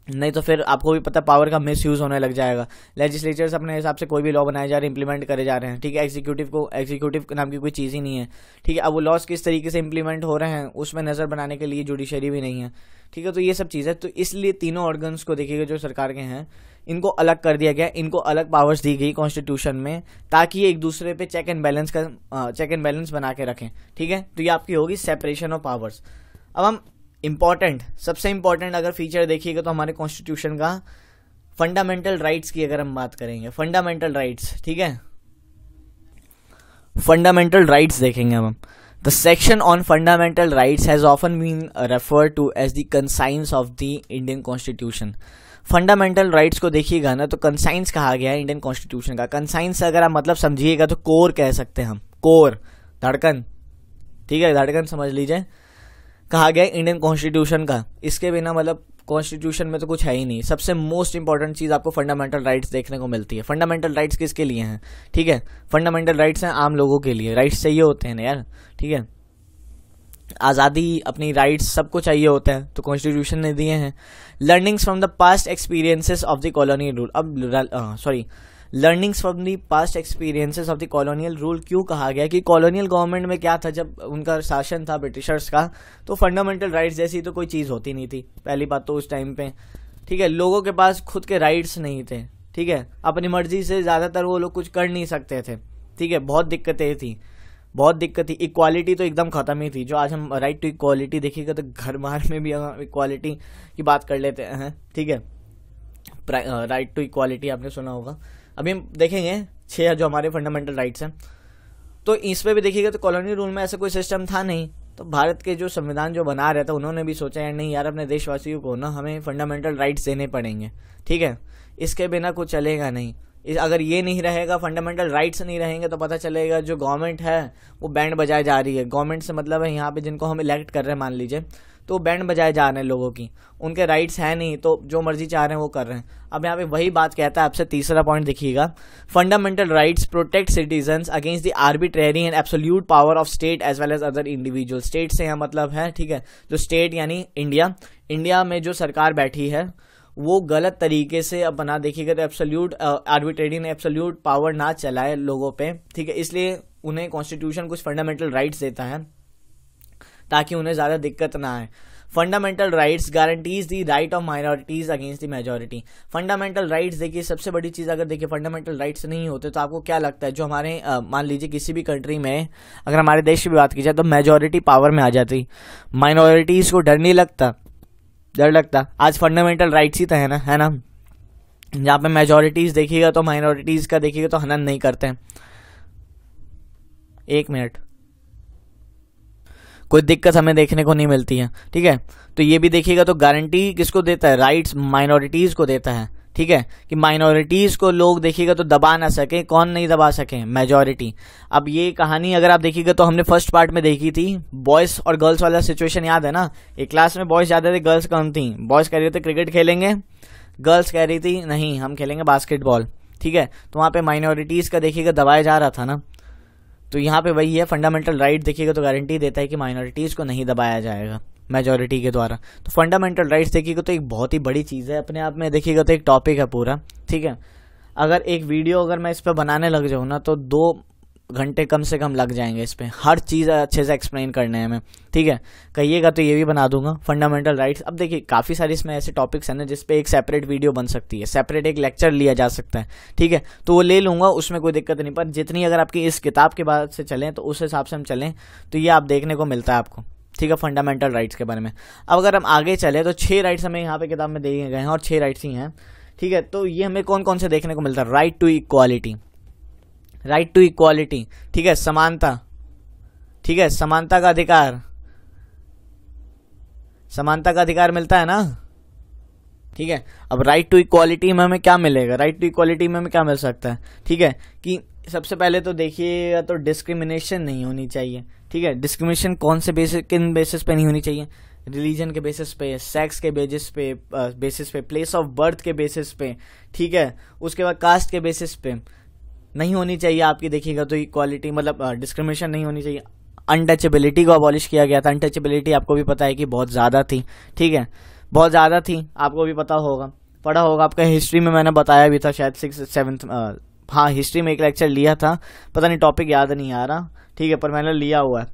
नहीं तो फिर आपको भी पता पावर का मिस यूज होने लग जाएगा। लेजिस्लेचर्स अपने हिसाब से कोई भी लॉ बनाए जा रहे हैं, इंप्लीमेंट करे जा रहे हैं, ठीक है, एग्जीक्यूटिव नाम की कोई चीज़ ही नहीं है, ठीक है। अब वो लॉज किस तरीके से इंप्लीमेंट हो रहे हैं उसमें नजर बनाने के लिए जुडिशरी भी नहीं है, ठीक है। तो ये सब चीज़ें, तो इसलिए तीनों ऑर्गन्स को देखिएगा जो सरकार के हैं, इनको अलग कर दिया गया, इनको अलग पावर्स दी गई कॉन्स्टिट्यूशन में, ताकि ये एक दूसरे पे चेक एंड बैलेंस बना के रखें, ठीक है। तो ये आपकी होगी सेपरेशन ऑफ पावर्स। अब हम सबसे इंपॉर्टेंट अगर फीचर देखिएगा तो हमारे कॉन्स्टिट्यूशन का फंडामेंटल राइट्स की अगर हम बात करेंगे, फंडामेंटल राइट्स, ठीक है, फंडामेंटल राइट्स देखेंगे हम। The section on fundamental rights has often been referred to as the conscience of the Indian constitution. Fundamental rights को देखिएगा ना तो कंसाइंस कहा गया है इंडियन कॉन्स्टिट्यूशन का। कंसाइंस अगर आप मतलब समझिएगा तो कोर कह सकते हैं हम, कोर, धड़कन, ठीक है, धड़कन समझ लीजिए, कहा गया इंडियन कॉन्स्टिट्यूशन का। इसके बिना मतलब कॉन्स्टिट्यूशन में तो कुछ है ही नहीं। सबसे मोस्ट इंपॉर्टेंट चीज आपको फंडामेंटल राइट्स देखने को मिलती है। फंडामेंटल राइट्स किसके लिए हैं, ठीक है, फंडामेंटल राइट्स हैं आम लोगों के लिए। राइट्स चाहिए होते हैं ना यार, ठीक है, आज़ादी, अपनी राइट्स सबको चाहिए होता है, तो कॉन्स्टिट्यूशन ने दिए हैं। Learnings from the past experiences of the colonial rule, अब learnings from the past experiences of the colonial rule क्यों कहा गया कि कॉलोनियल गवर्नमेंट में क्या था, जब उनका शासन था ब्रिटिशर्स का, तो फंडामेंटल राइट्स जैसी तो कोई चीज़ होती नहीं थी। पहली बात तो उस टाइम पे, ठीक है, लोगों के पास खुद के राइट्स नहीं थे, ठीक है, अपनी मर्जी से ज़्यादातर वो लोग कुछ कर नहीं सकते थे, ठीक है, बहुत दिक्कतें थी, बहुत दिक्कत थी। इक्वालिटी तो एकदम खत्म ही थी। जो आज हम राइट टू इक्वालिटी देखिएगा तो घर बाहर में भी इक्वालिटी की बात कर लेते हैं, ठीक है, राइट टू इक्वालिटी आपने सुना होगा। अभी हम देखेंगे 6 जो हमारे फंडामेंटल राइट्स हैं, तो इसमें भी देखिएगा तो कॉलोनी रूल में ऐसा कोई सिस्टम था नहीं। तो भारत के जो संविधान जो बना रहे थे उन्होंने भी सोचा यार नहीं यार, अपने देशवासियों को ना हमें फंडामेंटल राइट्स देने पड़ेंगे, ठीक है, इसके बिना कुछ चलेगा नहीं। अगर ये नहीं रहेगा, फंडामेंटल राइट्स नहीं रहेंगे, तो पता चलेगा जो गवर्नमेंट है वो बैंड बजाए जा रही है। गवर्नमेंट से मतलब है यहाँ पे जिनको हम इलेक्ट कर रहे हैं मान लीजिए, तो बैंड बजाए जा रहे हैं लोगों की, उनके राइट्स है नहीं, तो जो मर्जी चाह रहे हैं वो कर रहे हैं। अब यहाँ पे वही बात कहता है आपसे, तीसरा पॉइंट देखिएगा, fundamental rights protect citizens against the arbitrary and absolute power of state as well as other individual. State से यहाँ मतलब है, ठीक है, जो स्टेट यानी इंडिया में जो सरकार बैठी है वो गलत तरीके से अब बना देखिएगा तो एब्सोल्यूट आर्बिट्रेरी ने एब्सोल्यूट पावर ना चलाए लोगों पे, ठीक है, इसलिए उन्हें कॉन्स्टिट्यूशन कुछ फंडामेंटल राइट्स देता है ताकि उन्हें ज़्यादा दिक्कत ना आए। Fundamental rights guarantees the right of minorities against the majority. Fundamental rights देखिए सबसे बड़ी चीज़, अगर देखिए फंडामेंटल राइट्स नहीं होते तो आपको क्या लगता है, जो हमारे मान लीजिए किसी भी कंट्री में, अगर हमारे देश की बात की जाए तो मेजोरिटी पावर में आ जाती, माइनॉरिटीज़ को डर नहीं लगता, डर लगता। आज फंडामेंटल राइट्स ही तो है ना, जहाँ पे मेजोरिटीज़ देखिएगा तो माइनॉरिटीज़ का देखिएगा तो हनन नहीं करते हैं। एक मिनट, कोई दिक्कत हमें देखने को नहीं मिलती है, ठीक है। तो ये भी देखिएगा तो गारंटी किसको देता है, राइट्स माइनॉरिटीज़ को देता है, ठीक है, कि माइनॉरिटीज़ को लोग देखिएगा तो दबा ना सके। कौन नहीं दबा सके, मेजॉरिटी। अब ये कहानी अगर आप देखिएगा तो हमने फर्स्ट पार्ट में देखी थी, बॉयज़ और गर्ल्स वाला सिचुएशन याद है ना। एक क्लास में बॉयज़ ज़्यादा थे, गर्ल्स कम थी। बॉयज़ कह रहे थे क्रिकेट खेलेंगे, गर्ल्स कह रही थी नहीं हम खेलेंगे बास्केटबॉल, ठीक है। तो वहाँ पे माइनॉरिटीज़ का देखिएगा दबाया जा रहा था ना। तो यहाँ पे वही है, फंडामेंटल राइट देखिएगा तो गारंटी देता है कि माइनॉरिटीज़ को नहीं दबाया जाएगा मेजॉरिटी के द्वारा। तो फंडामेंटल राइट्स देखिएगा तो एक बहुत ही बड़ी चीज़ है अपने आप में, देखिएगा तो एक टॉपिक है पूरा, ठीक है। अगर एक वीडियो अगर मैं इस पर बनाने लग जाऊँ ना तो 2 घंटे कम से कम लग जाएंगे इस पर, हर चीज़ अच्छे से एक्सप्लेन करने में, ठीक है। कहिएगा तो ये भी बना दूंगा फंडामेंटल राइट्स। अब देखिए काफ़ी सारे इसमें ऐसे टॉपिक्स हैं ना जिस पे एक सेपरेट वीडियो बन सकती है, सेपरेट एक लेक्चर लिया जा सकता है, ठीक है। तो वो ले लूँगा, उसमें कोई दिक्कत नहीं। पर जितनी अगर आपकी इस किताब के बाद से चलें तो उस हिसाब से हम चलें तो ये आप देखने को मिलता है आपको, ठीक है, फंडामेंटल राइट्स के बारे में। अब अगर हम आगे चले तो 6 राइट्स हमें यहाँ पे किताब में दिए गए हैं और 6 राइट्स ही हैं, ठीक है। तो ये हमें कौन कौन से देखने को मिलता है, right to equality, right to equality, ठीक है, समानता, ठीक है, समानता का अधिकार, समानता का अधिकार मिलता है ना, ठीक है। अब राइट टू इक्वालिटी में हमें क्या मिलेगा, राइट टू इक्वालिटी में हमें क्या मिल सकता है, ठीक है, कि सबसे पहले तो देखिएगा तो डिस्क्रिमिनेशन नहीं होनी चाहिए, ठीक है। डिस्क्रिमिनेशन कौन से बेसिस, किन बेसिस पे नहीं होनी चाहिए, रिलीजन के बेसिस पे, सेक्स के बेसिस पे, प्लेस ऑफ बर्थ के बेसिस पे, ठीक है। उसके बाद कास्ट के बेसिस पे नहीं होनी चाहिए आपकी, देखिएगा तो इक्वालिटी मतलब डिस्क्रिमिनेशन नहीं होनी चाहिए। अनटचेबिलिटी को अबॉलिश किया गया था। अनटचेबिलिटी आपको भी पता है कि बहुत ज़्यादा थी, ठीक है, बहुत ज़्यादा थी, आपको भी पता होगा, पढ़ा होगा, आपका हिस्ट्री में मैंने बताया भी था शायद 6th 7th, हाँ हिस्ट्री में एक लेक्चर लिया था, पता नहीं टॉपिक याद नहीं आ रहा, ठीक है, पर मैंने लिया हुआ है।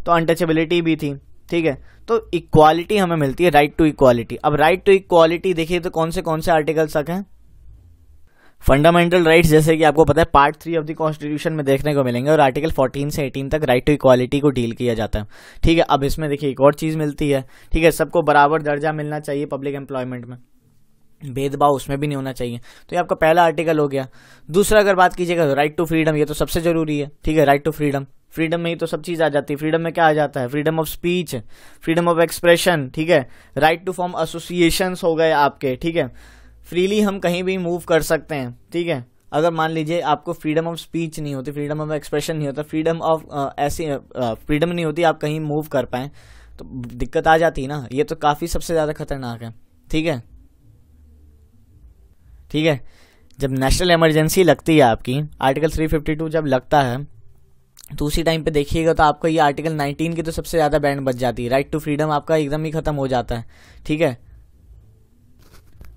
तो अनटचेबिलिटी भी थी, ठीक है। तो इक्वालिटी हमें मिलती है, राइट टू इक्वालिटी। अब राइट टू इक्वालिटी देखिए तो कौन से आर्टिकल्स तक हैं, फंडामेंटल राइट्स जैसे कि आपको पता है पार्ट 3 ऑफ द कॉन्स्टिट्यूशन में देखने को मिलेंगे और आर्टिकल 14 से 18 तक राइट टू इक्वालिटी को डील किया जाता है, ठीक है। अब इसमें देखिए एक और चीज़ मिलती है, ठीक है, सबको बराबर दर्जा मिलना चाहिए पब्लिक एम्प्लॉयमेंट में, भेदभाव उसमें भी नहीं होना चाहिए। तो ये आपका पहला आर्टिकल हो गया। दूसरा अगर बात कीजिएगा तो राइट टू फ्रीडम, ये तो सबसे जरूरी है, ठीक है, राइट टू फ्रीडम। फ्रीडम में ही तो सब चीज़ आ जाती है। फ्रीडम में क्या आ जाता है, freedom of speech, freedom of expression, ठीक है, राइट टू फॉर्म एसोसिएशंस हो गए आपके, ठीक है, फ्रीली हम कहीं भी मूव कर सकते हैं, ठीक है। अगर मान लीजिए आपको फ्रीडम ऑफ स्पीच नहीं होती, फ्रीडम ऑफ एक्सप्रेशन नहीं होता, फ्रीडम ऑफ ऐसी फ्रीडम नहीं होती आप कहीं मूव कर पाएं तो दिक्कत आ जाती है ना। ये तो काफ़ी सबसे ज़्यादा खतरनाक है, ठीक है, ठीक है। जब नेशनल इमरजेंसी लगती है आपकी, आर्टिकल 352 जब लगता है तो उसी टाइम पे देखिएगा तो आपका ये आर्टिकल 19 की तो सबसे ज़्यादा बैंड बच जाती है। राइट टू फ्रीडम आपका एकदम ही खत्म हो जाता है, ठीक है।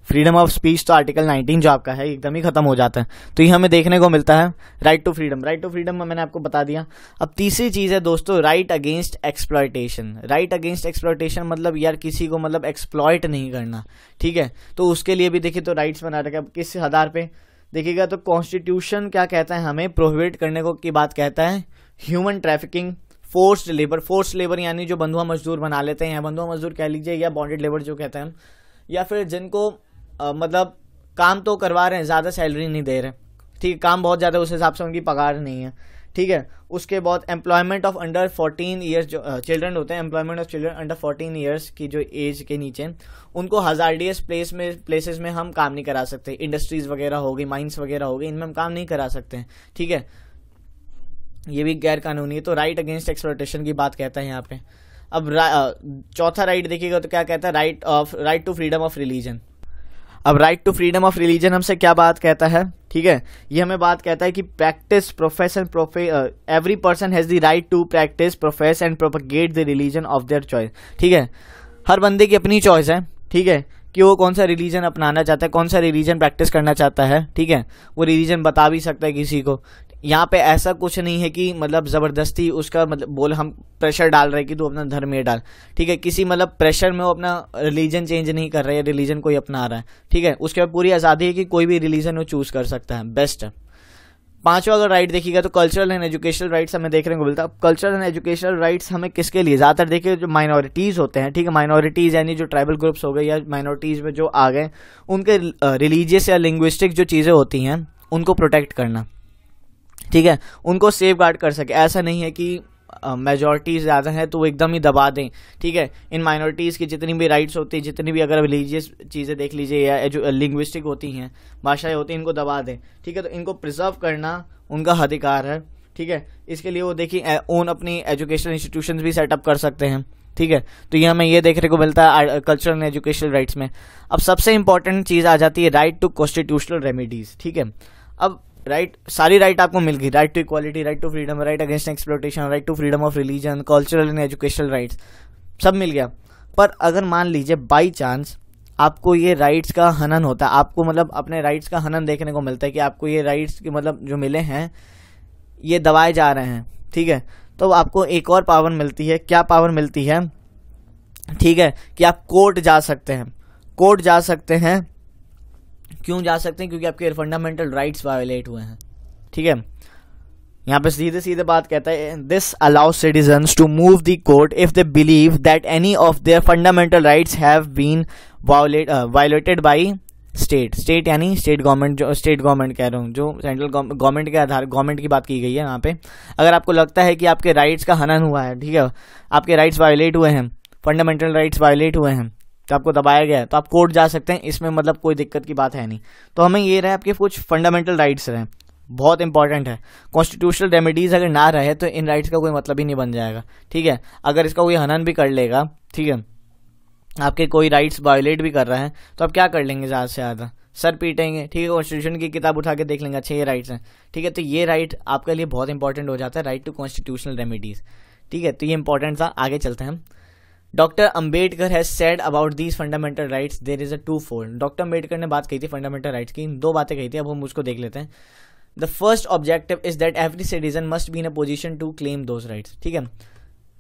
फ्रीडम ऑफ स्पीच तो आर्टिकल 19 जो आपका है एकदम ही खत्म हो जाता है। तो ये हमें देखने को मिलता है right to freedom. Right to freedom में मैंने आपको बता दिया। अब तीसरी चीज़ है दोस्तों, right against exploitation. Right against exploitation मतलब यार किसी को मतलब एक्सप्लॉयट नहीं करना, ठीक है। तो उसके लिए भी देखिए तो राइट्स बना रखे। अब किस आधार पे देखिएगा तो कॉन्स्टिट्यूशन क्या कहता है, हमें प्रोहिबिट करने को की बात कहता है human trafficking, forced labour. Forced labour यानी जो बंधुआ मजदूर बना लेते हैं, बंधुआ मजदूर कह लीजिए या बॉन्डेड लेबर जो कहते हैं, या फिर जिनको मतलब काम तो करवा रहे हैं, ज़्यादा सैलरी नहीं दे रहे, ठीक है, काम बहुत ज़्यादा उस हिसाब से उनकी पगार नहीं है, ठीक है। उसके बाद एम्प्लॉयमेंट ऑफ अंडर 14 ईयर्स जो चिल्ड्रन होते हैं, employment of children under 14 years की जो एज के नीचे, उनको हजार्डियस प्लेसेस में हम काम नहीं करा सकते। इंडस्ट्रीज वगैरह हो गई, माइंस वगैरह हो गई, इनमें हम काम नहीं करा सकते, ठीक है, ये भी गैर कानूनी है। तो राइट अगेंस्ट एक्सप्लॉयटेशन की बात कहता है यहाँ पे। अब चौथा राइट देखिएगा तो क्या कहता है, right to freedom of religion. अब right to freedom of religion हमसे क्या बात कहता है, ठीक है, ये हमें बात कहता है कि practice profess and every person has the right to practice profess and propagate the religion of their choice, ठीक है। हर बंदे की अपनी चॉइस है, ठीक है, कि वो कौन सा रिलीजन अपनाना चाहता है, कौन सा रिलीजन प्रैक्टिस करना चाहता है, ठीक है। वो रिलीजन बता भी सकता है किसी को, यहाँ पे ऐसा कुछ नहीं है कि मतलब ज़बरदस्ती उसका मतलब बोल हम प्रेशर डाल रहे हैं कि तू अपना धर्म ये डाल, ठीक है। किसी मतलब प्रेशर में वो अपना रिलीजन चेंज नहीं कर रहा है, रिलीजन कोई अपना रहा है, ठीक है। उसके बाद पूरी आज़ादी है कि कोई भी रिलीजन वो चूज कर सकता है, बेस्ट है। पांचवा अगर राइट देखिएगा तो कल्चरल एंड एजुकेशनल राइट्स हमें देखने को मिलता है। कल्चरल एंड एजुकेशनल राइट्स हमें किसके लिए, ज़्यादातर देखिए जो माइनॉरिटीज़ होते हैं, ठीक है, माइनॉरिटीज़ यानी जो ट्राइबल ग्रुप्स हो गए या माइनॉरिटीज़ में जो आ गए, उनके रिलीजियस या लिंग्विस्टिक जो चीज़ें होती हैं उनको प्रोटेक्ट करना, ठीक है, उनको सेफ गार्ड कर सके। ऐसा नहीं है कि मेजॉरिटीज ज़्यादा है तो वो एकदम ही दबा दें, ठीक है। इन माइनॉरिटीज़ की जितनी भी राइट्स होती है, जितनी भी अगर रिलीजियस चीज़ें देख लीजिए या जो लिंग्विस्टिक होती हैं, भाषाएं होती हैं, इनको दबा दें, ठीक है। तो इनको प्रिजर्व करना उनका अधिकार है, ठीक है। इसके लिए वो देखिए ओन अपनी एजुकेशनल इंस्टीट्यूशंस भी सेटअप कर सकते हैं, ठीक है। तो ये हमें ये देखने को मिलता है कल्चरल एंड एजुकेशनल राइट्स में। अब सबसे इंपॉर्टेंट चीज़ आ जाती है राइट टू कॉन्स्टिट्यूशनल रेमेडीज, ठीक है। अब राइट सारी राइट आपको मिल गई, right to equality, right to freedom, right against exploitation, right to freedom of religion, cultural and educational rights, सब मिल गया। पर अगर मान लीजिए बाई चांस आपको ये राइट्स का हनन होता है, आपको मतलब अपने राइट्स का हनन देखने को मिलता है कि आपको ये राइट्स के मतलब जो मिले हैं ये दबाए जा रहे हैं, ठीक है, तो आपको एक और पावर मिलती है। क्या पावर मिलती है, ठीक है, कि आप कोर्ट जा सकते हैं। कोर्ट जा सकते हैं, क्यों जा सकते हैं, क्योंकि आपके फंडामेंटल राइट्स वायोलेट हुए हैं, ठीक है। यहाँ पे सीधे सीधे बात कहता है, this allows citizens to move the court if they believe that any of their fundamental rights have been violated by state यानी स्टेट गवर्नमेंट, जो स्टेट गवर्नमेंट कह रहा हूँ, जो सेंट्रल गवर्नमेंट के आधार गवर्नमेंट की बात की गई है यहाँ पे। अगर आपको लगता है कि आपके राइट्स का हनन हुआ है, ठीक है, आपके राइट्स वायोलेट हुए हैं, फंडामेंटल राइट्स वायोलेट हुए हैं, तो आपको दबाया गया है, तो आप कोर्ट जा सकते हैं। इसमें मतलब कोई दिक्कत की बात है नहीं। तो हमें ये रहे आपके कुछ फंडामेंटल राइट्स रहे, बहुत इंपॉर्टेंट है। कॉन्स्टिट्यूशनल रेमेडीज अगर ना रहे तो इन राइट्स का कोई मतलब ही नहीं बन जाएगा, ठीक है। अगर इसका कोई हनन भी कर लेगा, ठीक है, आपके कोई राइट्स वायोलेट भी कर रहा है, तो आप क्या कर लेंगे, ज़्यादा से ज़्यादा सर पीटेंगे, ठीक है। कॉन्स्टिट्यूशन की किताब उठा के देख लेंगे, अच्छा ये राइट्स हैं, ठीक है। तो ये राइट आपके लिए बहुत इंपॉर्टेंट हो जाता है, राइट टू कॉन्स्टिट्यूशनल रेमेडीज, ठीक है। तो ये इंपॉर्टेंट था। आगे चलते हैं हम। Doctor Ambedkar has said about these fundamental rights there is a twofold. Doctor Ambedkar ने बात कही थी फंडामेंटल राइट्स की, दो बातें कही थी, अब हम उसको देख लेते हैं। The first objective is that every citizen must be in a position to claim those rights, ठीक है,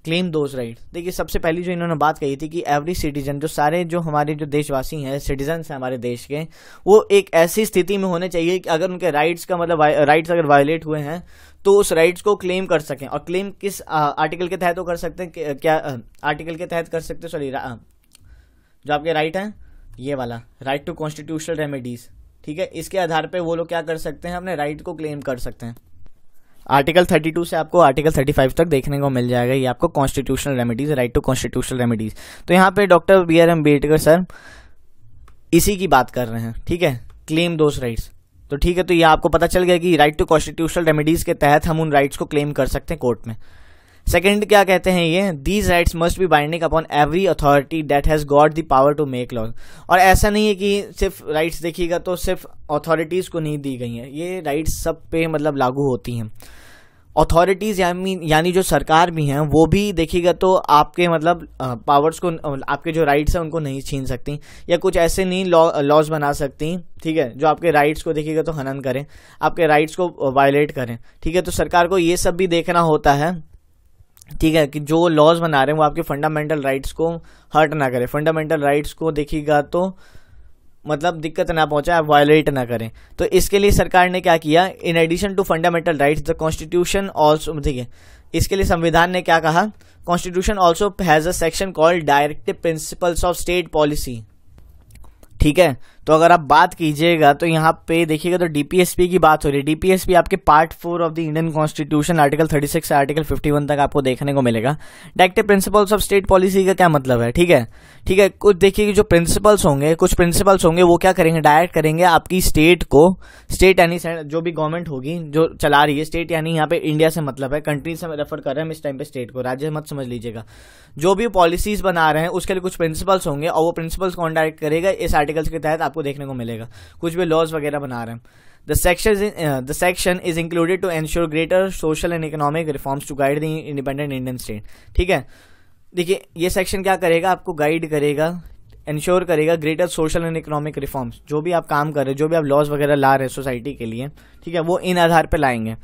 क्लेम दोज राइट्स। देखिए सबसे पहली जो इन्होंने बात कही थी कि एवरी सिटीजन, जो सारे जो हमारे जो देशवासी हैं, सिटीजन्स हैं हमारे देश के, वो एक ऐसी स्थिति में होने चाहिए कि अगर उनके राइट्स का मतलब राइट्स अगर वायलेट हुए हैं तो उस राइट्स को क्लेम कर सकें। और क्लेम किस आर्टिकल के तहत वो कर सकते हैं, क्या आर्टिकल के तहत कर सकते हैं, सॉरी, जो आपके राइट हैं ये वाला राइट टू कॉन्स्टिट्यूशनल रेमेडीज, ठीक है, इसके आधार पे वो लोग क्या कर सकते हैं, अपने राइट को क्लेम कर सकते हैं। आर्टिकल 32 से आपको आर्टिकल 35 तक देखने को मिल जाएगा, ये आपको constitutional remedies, right to constitutional remedies. तो यहाँ पे doctor B R Ambedkar sir इसी की बात कर रहे हैं, ठीक है, क्लेम दोस राइट्स। तो ठीक है, तो ये आपको पता चल गया कि राइट टू कॉन्स्टिट्यूशनल रेमेडीज के तहत हम उन राइट्स को क्लेम कर सकते हैं कोर्ट में। सेकंड क्या कहते हैं ये, these rights must be binding upon every authority that has got the power to make law. और ऐसा नहीं है कि सिर्फ राइट्स देखिएगा तो सिर्फ अथॉरिटीज को नहीं दी गई हैं, ये राइट्स सब पे मतलब लागू होती हैं। अथॉरिटीज यानी जो सरकार भी हैं वो भी देखिएगा तो आपके मतलब पावर्स को, आपके जो राइट्स हैं उनको नहीं छीन सकती, या कुछ ऐसे नहीं लॉज बना सकती, ठीक है, जो आपके राइट्स को देखिएगा तो हनन करें, आपके राइट्स को वायलेट करें, ठीक है। तो सरकार को ये सब भी देखना होता है, ठीक है, कि जो लॉज बना रहे हैं वो आपके फंडामेंटल राइट्स को हर्ट ना करें, फंडामेंटल राइट्स को देखिएगा तो मतलब दिक्कत ना पहुंचाए, वायलेट ना करें। तो इसके लिए सरकार ने क्या किया, in addition to fundamental rights the constitution also, ठीक है, इसके लिए संविधान ने क्या कहा, constitution also has a section called directive principles of state policy, ठीक है। तो अगर आप बात कीजिएगा तो यहाँ पे देखिएगा तो डीपीएसपी की बात हो रही है। डीपीएसपी आपके part 4 of the Indian constitution article 36 से आर्टिकल 51 तक आपको देखने को मिलेगा। Directive principles of state policy का क्या मतलब है, ठीक है, ठीक है। कुछ देखिए जो प्रिंसिपल्स होंगे, कुछ प्रिंसिपल्स होंगे वो क्या करेंगे, डायरेक्ट करेंगे आपकी स्टेट को, स्टेट यानी जो भी गवर्नमेंट होगी जो चला रही है, स्टेट यानी यहाँ पे इंडिया से मतलब है, कंट्री से रेफर कर रहे हैं हम इस टाइम पे स्टेट को, राज्य मत समझ लीजिएगा। जो भी पॉलिसीज बना रहे हैं उसके लिए कुछ प्रिंसिपल्स होंगे और वो प्रिंसिपल्स कौन डायरेक्ट करेगा, इस आर्टिकल्स के तहत आपको देखने को मिलेगा। कुछ भी लॉज वगैरह बना रहे हैं, the section is included to ensure greater social and economic reforms to guide the independent Indian state, ठीक है। देखिए ये सेक्शन क्या करेगा, आपको गाइड करेगा, इंश्योर करेगा greater social and economic reforms, जो भी आप काम कर रहे हैं, जो भी आप लॉज वगैरह ला रहे हैं सोसाइटी के लिए, ठीक है, वो इन आधार पे लाएंगे।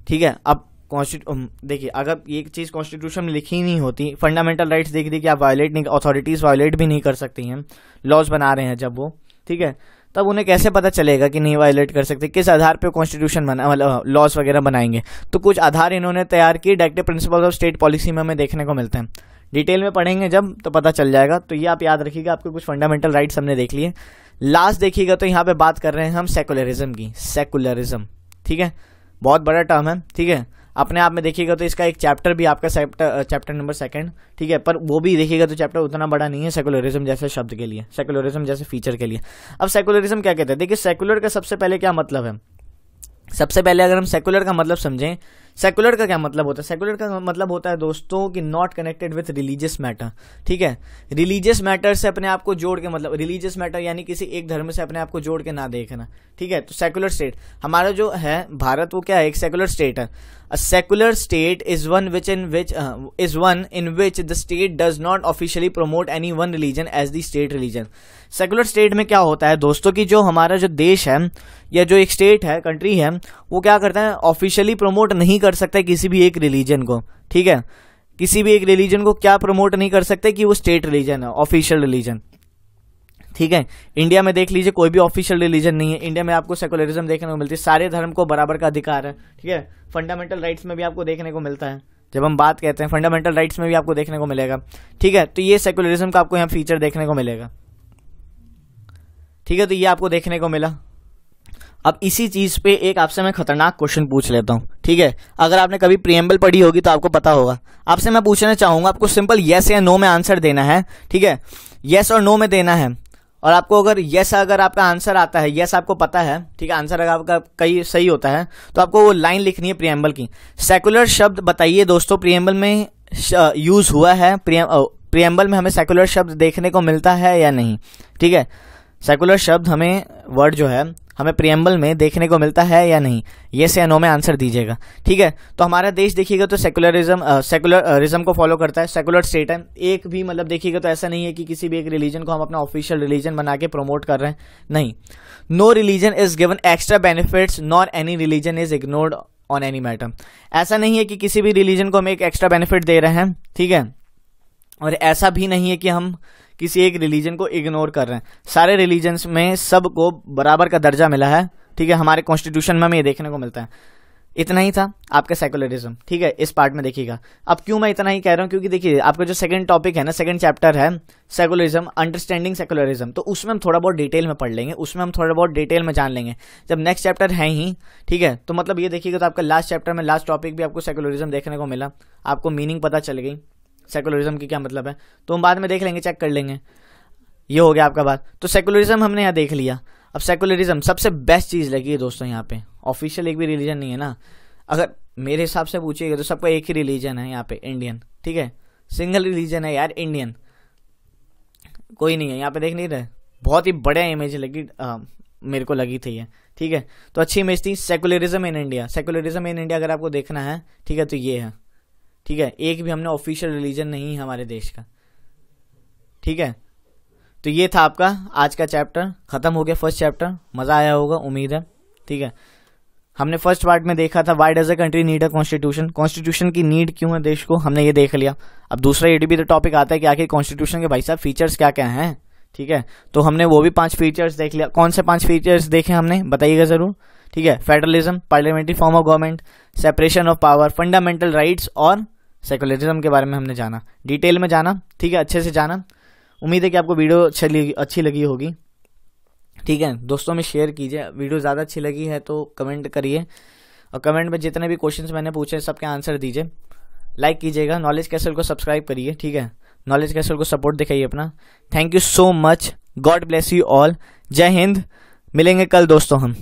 ठीक है। अब देखिए, अगर ये चीज़ कॉन्स्टिट्यूशन में लिखी नहीं होती, फंडामेंटल राइट्स देख दी कि आप वायलेट नहीं, अथॉरिटीज़ वायलेट भी नहीं कर सकती हैं, लॉज बना रहे हैं जब वो, ठीक है, तब उन्हें कैसे पता चलेगा कि नहीं वायलेट कर सकते, किस आधार पे कॉन्स्टिट्यूशन बना, मतलब लॉज वगैरह बनाएंगे। तो कुछ आधार इन्होंने तैयार किए, directive principles of state policy में हमें देखने को मिलते हैं। डिटेल में पढ़ेंगे जब तो पता चल जाएगा। तो ये आप याद रखिएगा, आपको कुछ फंडामेंटल राइट्स हमने देख लिए। लास्ट देखिएगा तो यहाँ पे बात कर रहे हैं हम सेकुलरिज्म की, सेकुलरिज्म, ठीक है, बहुत बड़ा टर्म है, ठीक है, अपने आप में देखिएगा तो इसका एक चैप्टर भी आपका चैप्टर नंबर 2, ठीक है, पर वो भी देखिएगा तो चैप्टर उतना बड़ा नहीं है सेकुलरिज्म जैसे शब्द के लिए, सेकुलरिज्म जैसे फीचर के लिए। अब सेकुलरिज्म क्या कहते हैं, देखिए सेकुलर का सबसे पहले क्या मतलब है। सबसे पहले अगर हम सेकुलर का मतलब समझें, सेकुलर का क्या मतलब होता है। सेकुलर का मतलब होता है दोस्तों कि not connected with religious matter, ठीक है, रिलीजियस मैटर से अपने आप को जोड़ के, मतलब रिलीजियस मैटर यानी किसी एक धर्म से अपने आप को जोड़ के ना देखना, ठीक है। तो सेकुलर स्टेट हमारा जो है भारत, वो क्या है, एक सेकुलर स्टेट है। A secular state is one in which the state does not officially promote any one religion as the state religion. Secular state में क्या होता है दोस्तों कि जो हमारा जो देश है या जो एक स्टेट है, कंट्री है, वो क्या करता है, ऑफिशियली प्रमोट नहीं कर सकता किसी भी एक रिलीजन को, ठीक है, किसी भी एक रिलीजन को क्या प्रमोट नहीं कर सकते कि वो स्टेट रिलीजन है, ऑफिशियल रिलीजन, ठीक है। इंडिया में देख लीजिए कोई भी ऑफिशियल रिलीजन नहीं है, इंडिया में आपको सेकुलरिज्म देखने को मिलती है, सारे धर्म को बराबर का अधिकार है, ठीक है। फंडामेंटल राइट्स में भी आपको देखने को मिलता है, जब हम बात कहते हैं फंडामेंटल राइट्स में भी आपको देखने को मिलेगा, ठीक है। तो ये सेकुलरिज्म का आपको यहाँ फीचर देखने को मिलेगा, ठीक है, तो ये आपको देखने को मिला। अब इसी चीज पे एक आपसे मैं खतरनाक क्वेश्चन पूछ लेता हूं, ठीक है, अगर आपने कभी प्रीएम्बल पढ़ी होगी तो आपको पता होगा। आपसे मैं पूछना चाहूंगा, आपको सिंपल यस या नो में आंसर देना है, ठीक है, यस और नो में देना है। और आपको अगर यस, अगर आपका आंसर आता है, यस आपको पता है, ठीक है, आंसर अगर आपका कई सही होता है तो आपको वो लाइन लिखनी है प्रीएम्बल की। सेकुलर शब्द बताइए दोस्तों प्रीएम्बल में यूज हुआ है, प्रीएम्बल में हमें सेकुलर शब्द देखने को मिलता है या नहीं, ठीक है, सेकुलर शब्द हमें, वर्ड जो है हमें प्रीएम्बल में देखने को मिलता है या नहीं, यस या नो में आंसर दीजिएगा, ठीक है। तो हमारा देश देखिएगा तो सेकुलरिज्म को फॉलो करता है, सेकुलर स्टेट है। एक भी मतलब देखिएगा तो ऐसा नहीं है कि किसी भी एक रिलीजन को हम अपना ऑफिशियल रिलीजन बना के प्रमोट कर रहे हैं, नहीं। No religion is given extra benefits nor any religion is ignored on any matter. ऐसा नहीं है कि किसी भी रिलीजन को हम एक एक्स्ट्रा बेनिफिट दे रहे हैं, ठीक है, और ऐसा भी नहीं है कि हम किसी एक रिलीजन को इग्नोर कर रहे हैं। सारे रिलीजन्स में सबको बराबर का दर्जा मिला है, ठीक है, हमारे कॉन्स्टिट्यूशन में हमें ये देखने को मिलता है। इतना ही था आपका सेकुलरिज्म, ठीक है, इस पार्ट में देखिएगा। अब क्यों मैं इतना ही कह रहा हूं, क्योंकि देखिए आपका जो सेकंड टॉपिक है ना, सेकंड चैप्टर है सेकुलरिज्म, अंडरस्टैंडिंग सेकुलरिज्म, तो उसमें हम थोड़ा बहुत डिटेल में पढ़ लेंगे, उसमें हम थोड़ा बहुत डिटेल में जान लेंगे। जब नेक्स्ट चैप्टर है ही, ठीक है, तो मतलब ये देखिएगा तो आपका लास्ट चैप्टर में लास्ट टॉपिक भी आपको सेकुलरिज्म देखने को मिला, आपको मीनिंग पता चल गई सेकुलरिज्म की क्या मतलब है, तो हम बाद में देख लेंगे, चेक कर लेंगे। ये हो गया आपका बात। तो सेकुलरिज्म हमने यहाँ देख लिया। अब सेकुलरिज्म सबसे बेस्ट चीज लगी है दोस्तों, यहाँ पे ऑफिशियल एक भी रिलीजन नहीं है ना। अगर मेरे हिसाब से पूछिएगा तो सबका एक ही रिलीजन है यहाँ पे, इंडियन, ठीक है, सिंगल रिलीजन है यार, इंडियन, कोई नहीं है यहाँ पे, देख नहीं रहे, बहुत ही बढ़िया इमेज लगी मेरे को लगी थी ये, ठीक है। तो अच्छी इमेज थी, secularism in India, secularism in India अगर आपको देखना है, ठीक है, तो ये है, ठीक है, एक भी हमने ऑफिशियल रिलीजन नहीं है हमारे देश का, ठीक है। तो ये था आपका आज का चैप्टर, खत्म हो गया फर्स्ट चैप्टर, मजा आया होगा उम्मीद है, ठीक है। हमने फर्स्ट पार्ट में देखा था why does a country need a constitution, constitution की नीड क्यों है देश को, हमने ये देख लिया। अब दूसरा ये भी तो टॉपिक आता है कि आखिर कॉन्स्टिट्यूशन के भाई साहब फीचर्स क्या क्या हैं, ठीक है, तो हमने वो भी 5 फीचर्स देख लिया। कौन से 5 फीचर्स देखे हमने, बताइएगा जरूर, ठीक है। Federalism, parliamentary form of government, separation of power, fundamental rights और सेकुलरिज्म के बारे में हमने जाना, डिटेल में जाना, ठीक है, अच्छे से जाना। उम्मीद है कि आपको वीडियो अच्छी लगी होगी, ठीक है। दोस्तों में शेयर कीजिए, वीडियो ज़्यादा अच्छी लगी है तो कमेंट करिए, और कमेंट में जितने भी क्वेश्चंस मैंने पूछे सबके आंसर दीजिए। लाइक कीजिएगा, नॉलेज कैसल को सब्सक्राइब करिए, ठीक है, नॉलेज कैसल को सपोर्ट दिखाइए अपना। Thank you so much, God bless you all, Jai Hind, मिलेंगे कल दोस्तों हम।